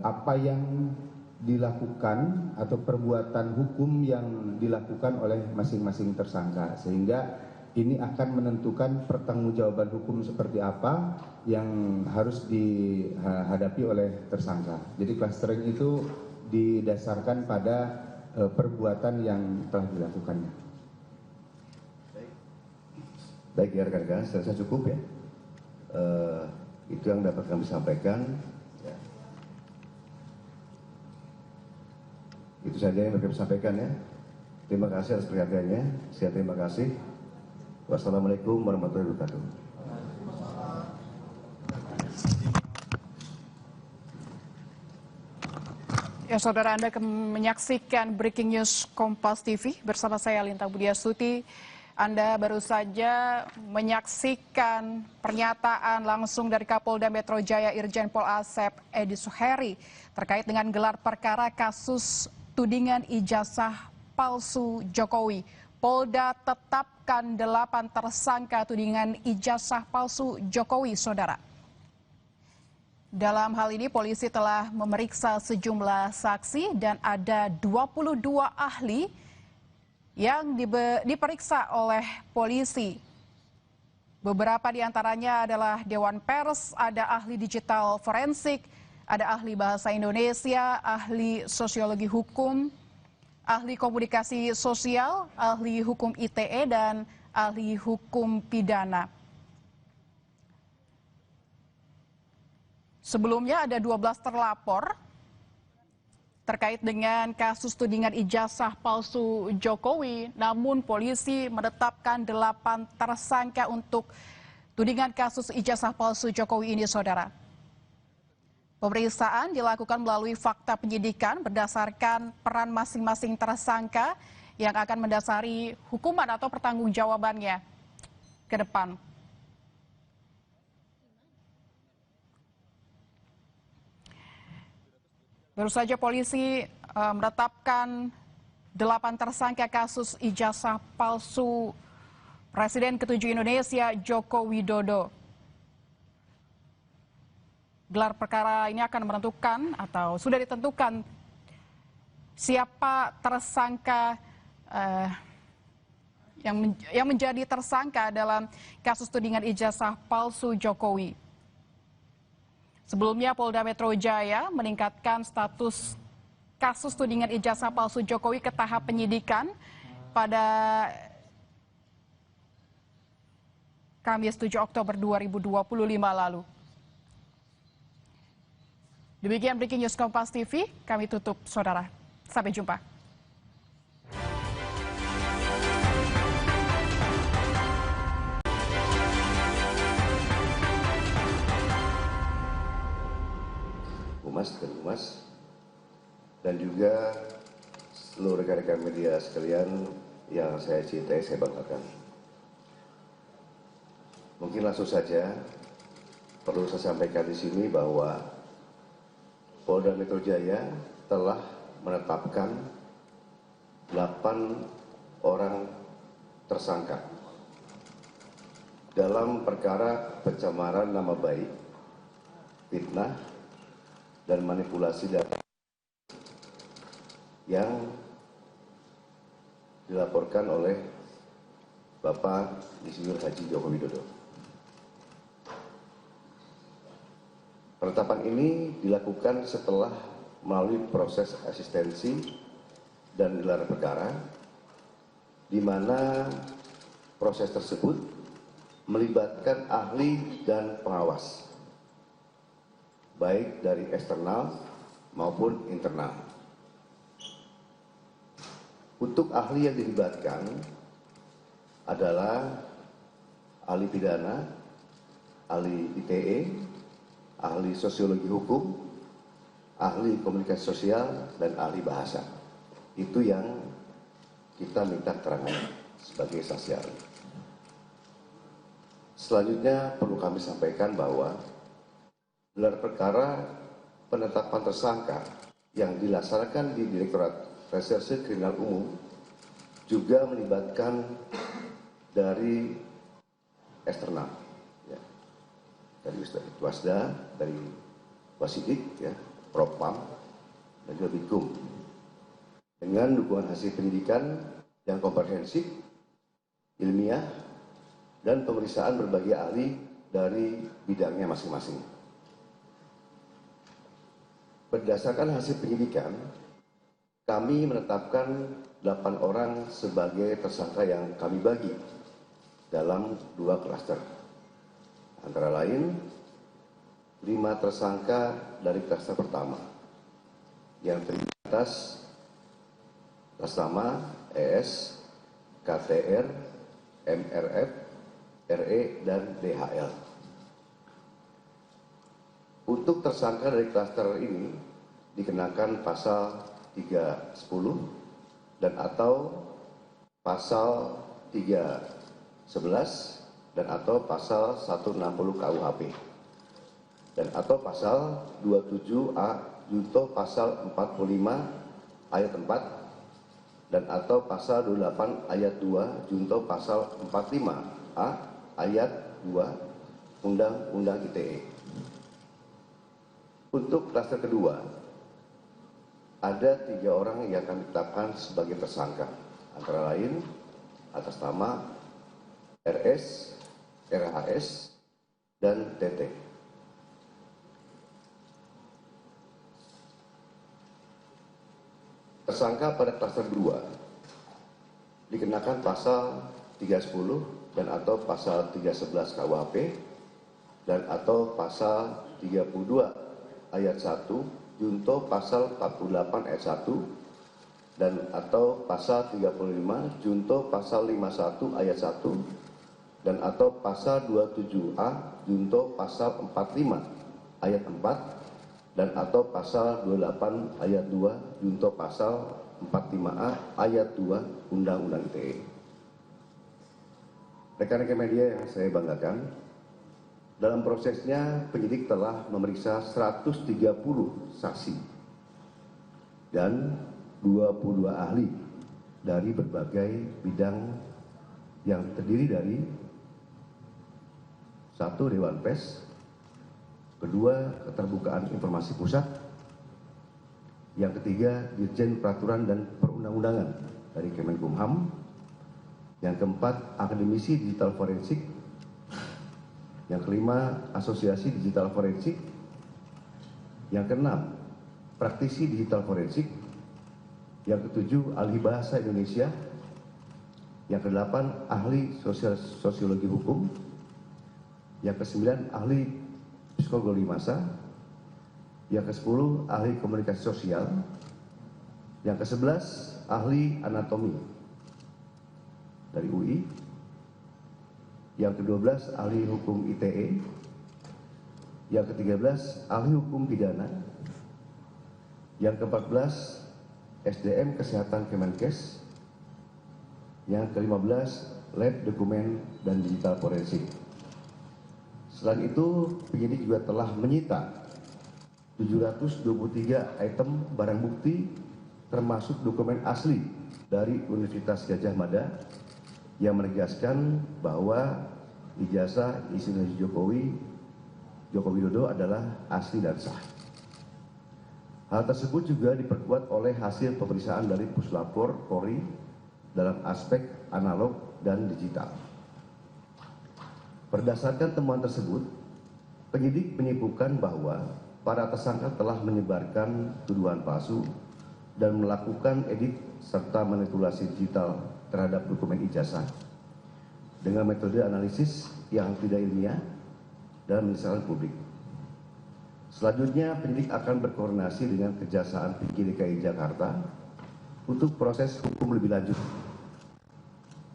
apa yang dilakukan atau perbuatan hukum yang dilakukan oleh masing-masing tersangka, sehingga ini akan menentukan pertanggungjawaban hukum seperti apa yang harus dihadapi oleh tersangka. Jadi clustering itu didasarkan pada perbuatan yang telah dilakukannya. Baik ya rekan-rekan, saya rasa cukup ya. Itu yang dapat kami sampaikan. Ya. Itu saja yang dapat kami sampaikan ya. Terima kasih atas perhatiannya. Saya terima kasih. Wassalamualaikum warahmatullahi wabarakatuh. Ya, saudara, Anda menyaksikan Breaking News Kompas TV bersama saya Linta Budiastuti. Anda baru saja menyaksikan pernyataan langsung dari Kapolda Metro Jaya Irjen Pol Asep Edi Suheri terkait dengan gelar perkara kasus tudingan ijazah palsu Jokowi. Polda tetapkan 8 tersangka tudingan ijazah palsu Jokowi, saudara. Dalam hal ini polisi telah memeriksa sejumlah saksi dan ada 22 ahli yang diperiksa oleh polisi. Beberapa di antaranya adalah Dewan Pers, ada ahli digital forensik, ada ahli bahasa Indonesia, ahli sosiologi hukum, ahli komunikasi sosial, ahli hukum ITE, dan ahli hukum pidana. Sebelumnya ada 12 terlapor terkait dengan kasus tudingan ijazah palsu Jokowi, namun polisi menetapkan 8 tersangka untuk tudingan kasus ijazah palsu Jokowi ini, saudara. Pemeriksaan dilakukan melalui fakta penyidikan berdasarkan peran masing-masing tersangka yang akan mendasari hukuman atau pertanggungjawabannya ke depan. Baru saja polisi menetapkan 8 tersangka kasus ijazah palsu Presiden ke-7 Indonesia Joko Widodo. Gelar perkara ini akan menentukan atau sudah ditentukan siapa tersangka yang menjadi tersangka dalam kasus tudingan ijazah palsu Jokowi. Sebelumnya Polda Metro Jaya meningkatkan status kasus tudingan ijazah palsu Jokowi ke tahap penyidikan pada Kamis 7 Oktober 2025 lalu. Demikian Breaking News Kompas TV, kami tutup saudara. Sampai jumpa. Humas dan juga seluruh rekan-rekan media sekalian yang saya cintai, saya banggakan. Mungkin langsung saja perlu saya sampaikan di sini bahwa Polda Metro Jaya telah menetapkan 8 orang tersangka dalam perkara pencemaran nama baik, fitnah, dan manipulasi data yang dilaporkan oleh Bapak Insinyur Haji Joko Widodo. Penetapan ini dilakukan setelah melalui proses asistensi dan gelar perkara, di mana proses tersebut melibatkan ahli dan pengawas, baik dari eksternal maupun internal. Untuk ahli yang dilibatkan adalah ahli pidana, ahli ITE, ahli sosiologi hukum, ahli komunikasi sosial, dan ahli bahasa. Itu yang kita minta keterangan sebagai saksi ahli. Selanjutnya perlu kami sampaikan bahwa gelar perkara penetapan tersangka yang dilaksanakan di Direktorat Reserse Kriminal Umum juga melibatkan dari eksternal, ya, dari Wasda, dari Wasidik, ya, Propam, dan juga Bikum, dengan dukungan hasil pendidikan yang komprehensif, ilmiah, dan pemeriksaan berbagai ahli dari bidangnya masing-masing. Berdasarkan hasil penyidikan, kami menetapkan 8 orang sebagai tersangka yang kami bagi dalam 2 klaster. Antara lain, 5 tersangka dari klaster pertama yang terdiri atas nama ES, KTR, MRF, RE, dan DHL. Untuk tersangka dari klaster ini dikenakan pasal 310 dan atau pasal 311 dan atau pasal 160 KUHP dan atau pasal 27A junto pasal 45 ayat 4 dan atau pasal 28 ayat 2 junto pasal 45A ayat 2 Undang-Undang ITE. Untuk klaster kedua, ada 3 orang yang kami tetapkan sebagai tersangka, antara lain atas nama RS, RHS, dan TT. Tersangka pada klaster 2 dikenakan pasal 310 dan atau pasal 311 KUHP dan atau pasal 32 ayat 1 junto pasal 48 ayat 1 dan atau pasal 35 junto pasal 51 ayat 1 dan atau pasal 27A junto pasal 45 ayat 4 dan atau pasal 28 ayat 2 junto pasal 45A ayat 2 Undang-Undang ITE. Rekan-rekan media yang saya banggakan, dalam prosesnya penyidik telah memeriksa 130 saksi dan 22 ahli dari berbagai bidang yang terdiri dari 1. Dewan Pers, 2. Keterbukaan Informasi Pusat, yang ketiga Dirjen Peraturan dan Perundang-undangan dari Kemenkumham, yang keempat Akademisi Digital Forensik, yang kelima Asosiasi Digital Forensik, yang keenam Praktisi Digital Forensik, yang ketujuh Ahli Bahasa Indonesia, yang kedelapan Ahli Sosiologi Hukum, yang kesembilan Ahli Psikologi Massa, yang ke-10 Ahli Komunikasi Sosial, yang ke-11 Ahli Anatomi dari UI, yang ke-12 Ahli Hukum ITE, yang ke-13 Ahli Hukum Pidana, yang ke-14 SDM Kesehatan Kemenkes, yang ke-15 Lab Dokumen dan Digital Forensik. Selain itu, penyidik juga telah menyita 723 item barang bukti termasuk dokumen asli dari Universitas Gadjah Mada yang menegaskan bahwa ijazah Insinyur Joko Widodo adalah asli dan sah. Hal tersebut juga diperkuat oleh hasil pemeriksaan dari Puslapor Polri dalam aspek analog dan digital. Berdasarkan temuan tersebut, penyidik menyimpulkan bahwa para tersangka telah menyebarkan tuduhan palsu dan melakukan edit serta manipulasi digital terhadap dokumen ijazah dengan metode analisis yang tidak ilmiah dan menyesatkan publik. Selanjutnya, penyidik akan berkoordinasi dengan Kejaksaan Tinggi DKI Jakarta untuk proses hukum lebih lanjut.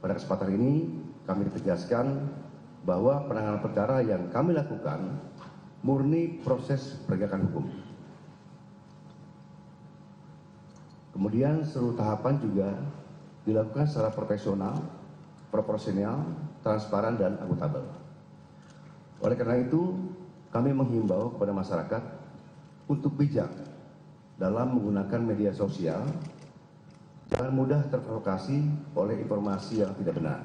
Pada kesempatan ini, kami tegaskan bahwa penanganan perkara yang kami lakukan murni proses penegakan hukum. Kemudian seluruh tahapan juga dilakukan secara profesional, proporsional, transparan, dan akuntabel. Oleh karena itu, kami menghimbau kepada masyarakat untuk bijak dalam menggunakan media sosial, jangan mudah terprovokasi oleh informasi yang tidak benar,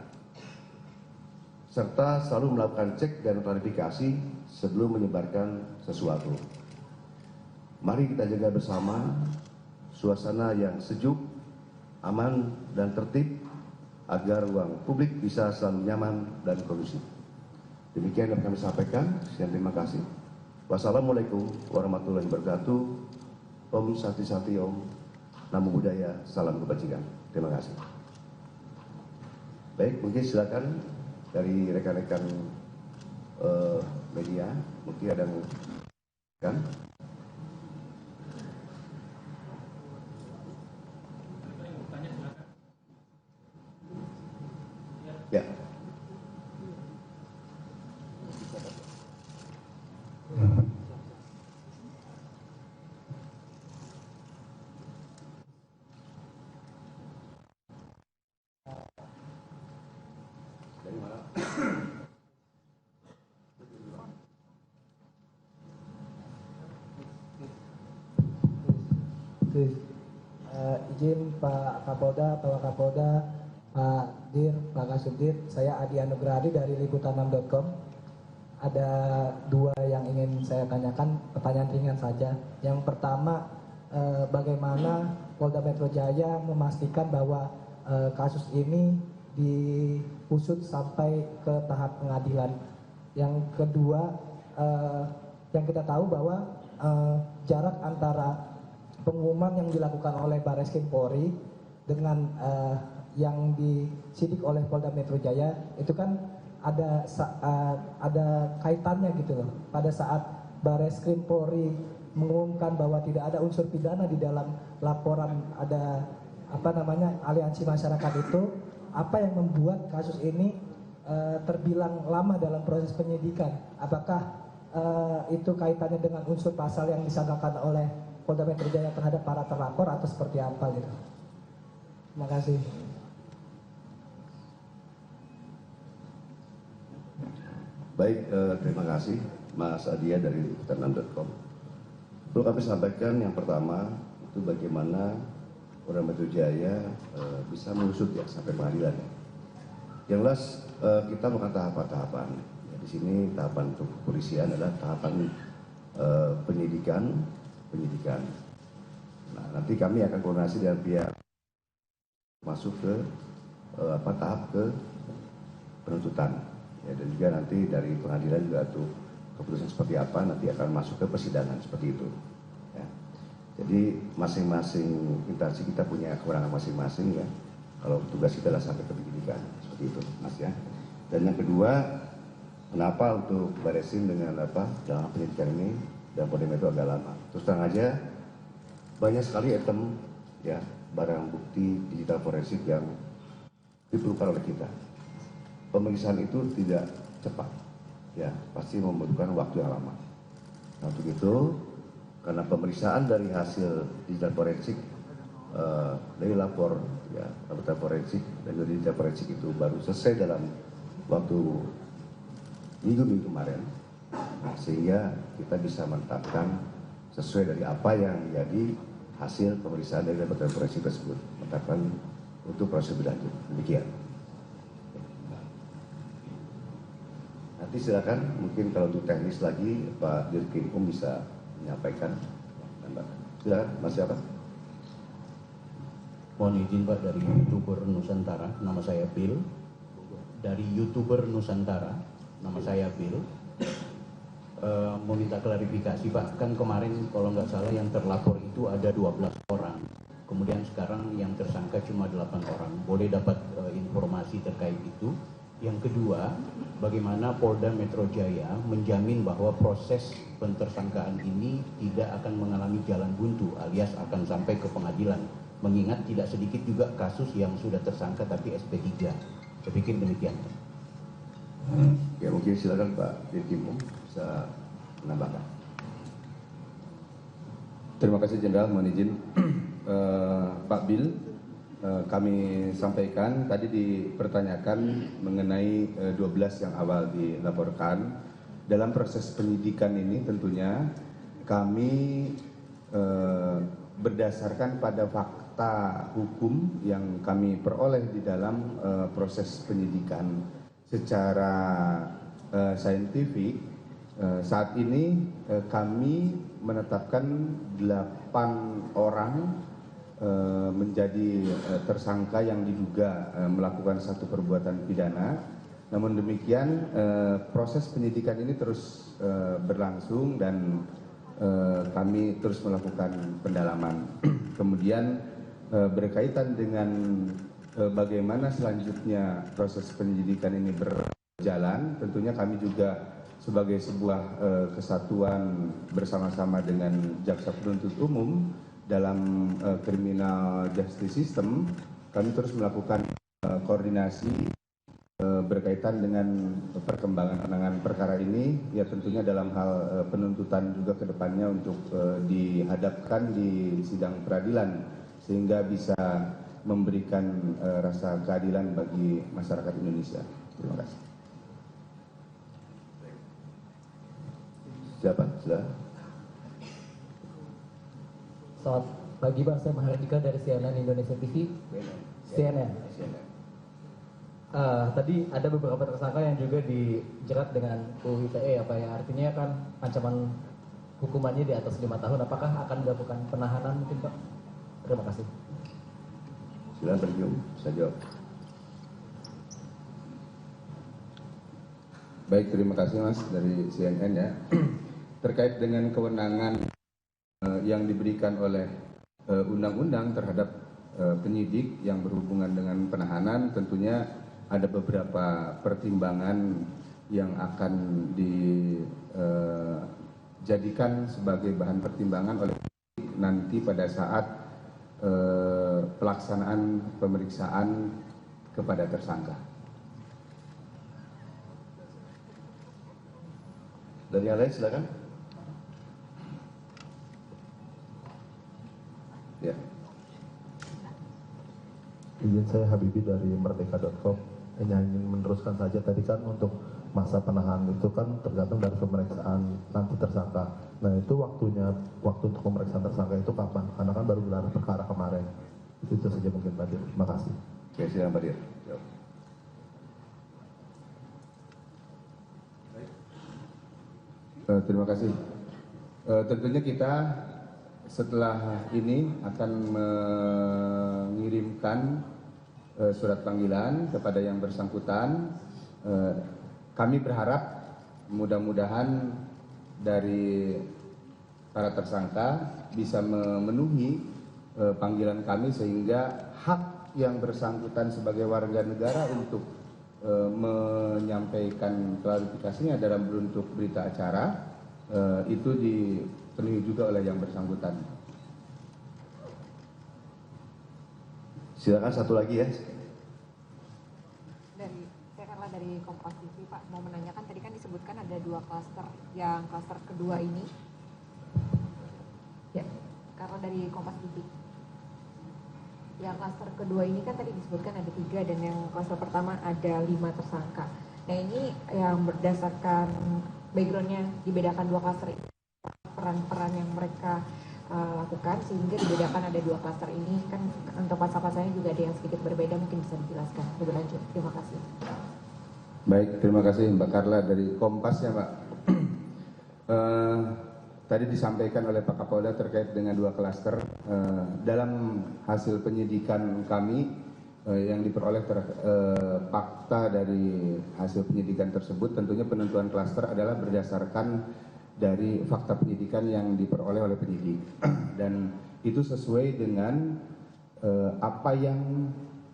serta selalu melakukan cek dan klarifikasi sebelum menyebarkan sesuatu. Mari kita jaga bersama suasana yang sejuk, aman, dan tertib agar ruang publik bisa selalu nyaman dan kondusif. Demikian yang kami sampaikan. Sekian, terima kasih. Wassalamualaikum warahmatullahi wabarakatuh. Om Sati Sati Om. Namo Buddhaya. Salam kebajikan. Terima kasih. Baik, mungkin silakan dari rekan-rekan media, mungkin ada yang kan? Ya. Dari mana? Izin Pak Kapolda, Pak Kapolda, Pak Dir, Pak Kasubdir, saya Adi Anugrahadi dari liputan6.com. Ada dua yang ingin saya tanyakan, pertanyaan ringan saja. Yang pertama, bagaimana Polda Metro Jaya memastikan bahwa kasus ini diusut sampai ke tahap pengadilan. Yang kedua, yang kita tahu bahwa jarak antara pengumuman yang dilakukan oleh Barreskrim Polri dengan yang disidik oleh Polda Metro Jaya itu kan ada kaitannya gitu loh. Pada saat Barreskrim Polri mengumumkan bahwa tidak ada unsur pidana di dalam laporan ada aliansi masyarakat itu, apa yang membuat kasus ini terbilang lama dalam proses penyidikan? Apakah itu kaitannya dengan unsur pasal yang disangkakan oleh Polda Metro Jaya terhadap para terlapor atau seperti apa gitu. Terima kasih. Baik, terima kasih Mas Adia dari liputan6.com. Perlu kami sampaikan yang pertama itu bagaimana Polda Metro Jaya bisa mengusut ya sampai pengadilan. Yang jelas kita melakukan tahapan-tahapan. Ya, di sini tahapan untuk kepolisian adalah tahapan penyidikan. Nah, nanti kami akan koordinasi dengan pihak masuk ke tahap ke penuntutan. Ya, dan juga nanti dari pengadilan juga tuh keputusan seperti apa nanti akan masuk ke persidangan seperti itu. Ya. Jadi masing-masing instansi kita punya kewenangan masing-masing ya. Kalau tugas kita adalah sampai ke penyidikan seperti itu, Mas ya. Dan yang kedua, kenapa untuk Baresim dengan dalam penyidikan ini dan Polda Metro agak lama? Terus terang aja banyak sekali item ya barang bukti digital forensik yang diperlukan oleh kita. Pemeriksaan itu tidak cepat, ya pasti membutuhkan waktu yang lama. Nah, untuk itu, karena pemeriksaan dari hasil digital forensik dari lapor, ya laporan forensik dan dari digital forensik itu baru selesai dalam waktu minggu kemarin, nah, sehingga kita bisa menetapkan sesuai dari apa yang menjadi hasil pemeriksaan dari laporan forensik tersebut, menetapkan untuk proses berlanjut. Demikian. Nanti silakan, mungkin kalau untuk teknis lagi Pak Dirkrimkum bisa menyampaikan. Silakan, Mas siapa? Mohon izin Pak, dari YouTuber Nusantara, nama saya Bill. Dari YouTuber Nusantara, nama saya Bill. Mau minta klarifikasi Pak, kan kemarin kalau nggak salah yang terlapor itu ada 12 orang. Kemudian sekarang yang tersangka cuma 8 orang. Boleh dapat informasi terkait itu? Yang kedua, bagaimana Polda Metro Jaya menjamin bahwa proses pentersangkaan ini tidak akan mengalami jalan buntu alias akan sampai ke pengadilan, mengingat tidak sedikit juga kasus yang sudah tersangka tapi SP3. Saya pikir demikian. Ya mungkin silakan Pak Dirkrimkum bisa menambahkan. Terima kasih Jenderal, mohon izin Pak Bill. Kami sampaikan tadi dipertanyakan mengenai 12 yang awal dilaporkan. Dalam proses penyidikan ini tentunya kami berdasarkan pada fakta hukum yang kami peroleh di dalam proses penyidikan secara saintifik. Saat ini kami menetapkan 8 orang menjadi tersangka yang diduga melakukan satu perbuatan pidana. Namun demikian proses penyidikan ini terus berlangsung dan kami terus melakukan pendalaman. Kemudian berkaitan dengan bagaimana selanjutnya proses penyidikan ini berjalan, tentunya kami juga sebagai sebuah kesatuan bersama-sama dengan Jaksa Penuntut Umum dalam criminal justice system, kami terus melakukan koordinasi berkaitan dengan perkembangan penanganan perkara ini, ya tentunya dalam hal penuntutan juga ke depannya untuk dihadapkan di sidang peradilan sehingga bisa memberikan rasa keadilan bagi masyarakat Indonesia. Terima kasih. Siapa? Sudah? Selamat pagi Pak, saya Mahardika dari CNN Indonesia TV. CNN. Tadi ada beberapa tersangka yang juga dijerat dengan UU ITE ya Pak ya. Artinya kan ancaman hukumannya di atas 5 tahun. Apakah akan dilakukan penahanan mungkin Pak? Terima kasih. Silakan terjun, saya jawab. Baik, terima kasih Mas dari CNN ya. Terkait dengan kewenangan yang diberikan oleh undang-undang terhadap penyidik yang berhubungan dengan penahanan, tentunya ada beberapa pertimbangan yang akan dijadikan sebagai bahan pertimbangan oleh penyidik nanti pada saat pelaksanaan pemeriksaan kepada tersangka. Dari yang lain silakan. Ya. Izin saya Habibie dari merdeka.com. Hanya ingin meneruskan saja tadi kan untuk masa penahanan itu kan tergantung dari pemeriksaan nanti tersangka. Nah itu waktu untuk pemeriksaan tersangka itu kapan? Karena kan baru gelar perkara kemarin. Itu saja mungkin Pak Dir. Terima kasih. Oke, silakan Pak Dir. Jawab. Terima kasih. Tentunya kita setelah ini akan mengirimkan surat panggilan kepada yang bersangkutan. Kami berharap mudah-mudahan dari para tersangka bisa memenuhi panggilan kami sehingga hak yang bersangkutan sebagai warga negara untuk menyampaikan klarifikasinya dalam bentuk berita acara itu dipenuhi juga oleh yang bersangkutan. Silakan satu lagi ya. Saya Carla dari Kompas TV, Pak, mau menanyakan tadi kan disebutkan ada 2 klaster, yang klaster kedua ini. Ya, Carla dari Kompas TV. Yang klaster kedua ini kan tadi disebutkan ada 3 dan yang klaster pertama ada 5 tersangka. Nah ini yang berdasarkan backgroundnya dibedakan 2 klaster ini, peran-peran yang mereka lakukan sehingga dibedakan ada 2 klaster ini kan untuk pasal-pasalnya juga ada yang sedikit berbeda, mungkin bisa dijelaskan lebih lanjut. Terima kasih. Baik, terima kasih Mbak Carla dari Kompas ya Mbak. Tadi disampaikan oleh Pak Kapolda terkait dengan 2 klaster. Dalam hasil penyidikan kami yang diperoleh fakta dari hasil penyidikan tersebut, tentunya penentuan klaster adalah berdasarkan dari fakta penyidikan yang diperoleh oleh penyidik. Dan itu sesuai dengan apa yang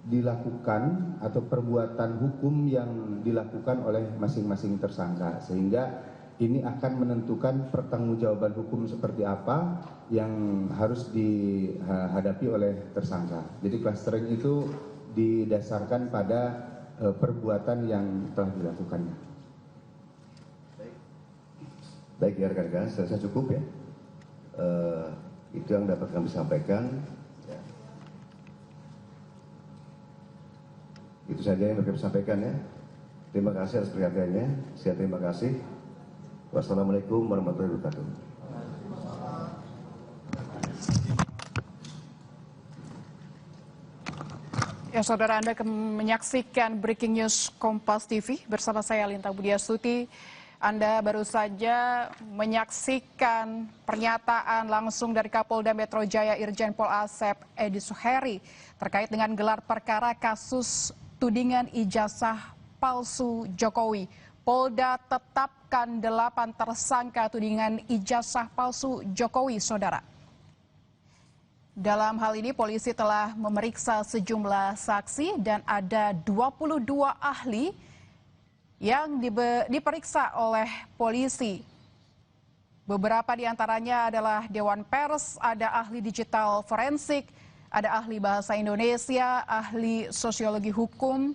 dilakukan atau perbuatan hukum yang dilakukan oleh masing-masing tersangka, sehingga ini akan menentukan pertanggungjawaban hukum seperti apa yang harus dihadapi oleh tersangka. Jadi clustering itu didasarkan pada perbuatan yang telah dilakukannya. Baik ya rekan-rekan, saya rasa cukup ya. Itu yang dapat kami sampaikan. Ya. Itu saja yang dapat kami sampaikan ya. Terima kasih atas perhatiannya. Saya terima kasih. Wassalamualaikum warahmatullahi wabarakatuh. Ya, saudara, Anda menyaksikan Breaking News Kompas TV bersama saya Linta Budiastuti. Anda baru saja menyaksikan pernyataan langsung dari Kapolda Metro Jaya Irjen Pol Asep Edi Suheri terkait dengan gelar perkara kasus tudingan ijazah palsu Jokowi. Polda tetapkan 8 tersangka tudingan ijazah palsu Jokowi, saudara. Dalam hal ini polisi telah memeriksa sejumlah saksi dan ada 22 ahli yang diperiksa oleh polisi. Beberapa di antaranya adalah Dewan Pers, ada ahli digital forensik, ada ahli bahasa Indonesia, ahli sosiologi hukum,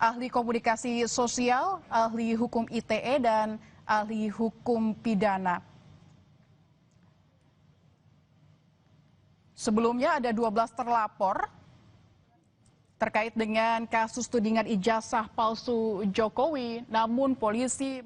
ahli komunikasi sosial, ahli hukum ITE, dan ahli hukum pidana. Sebelumnya ada 12 terlapor terkait dengan kasus tudingan ijazah palsu Jokowi, namun polisi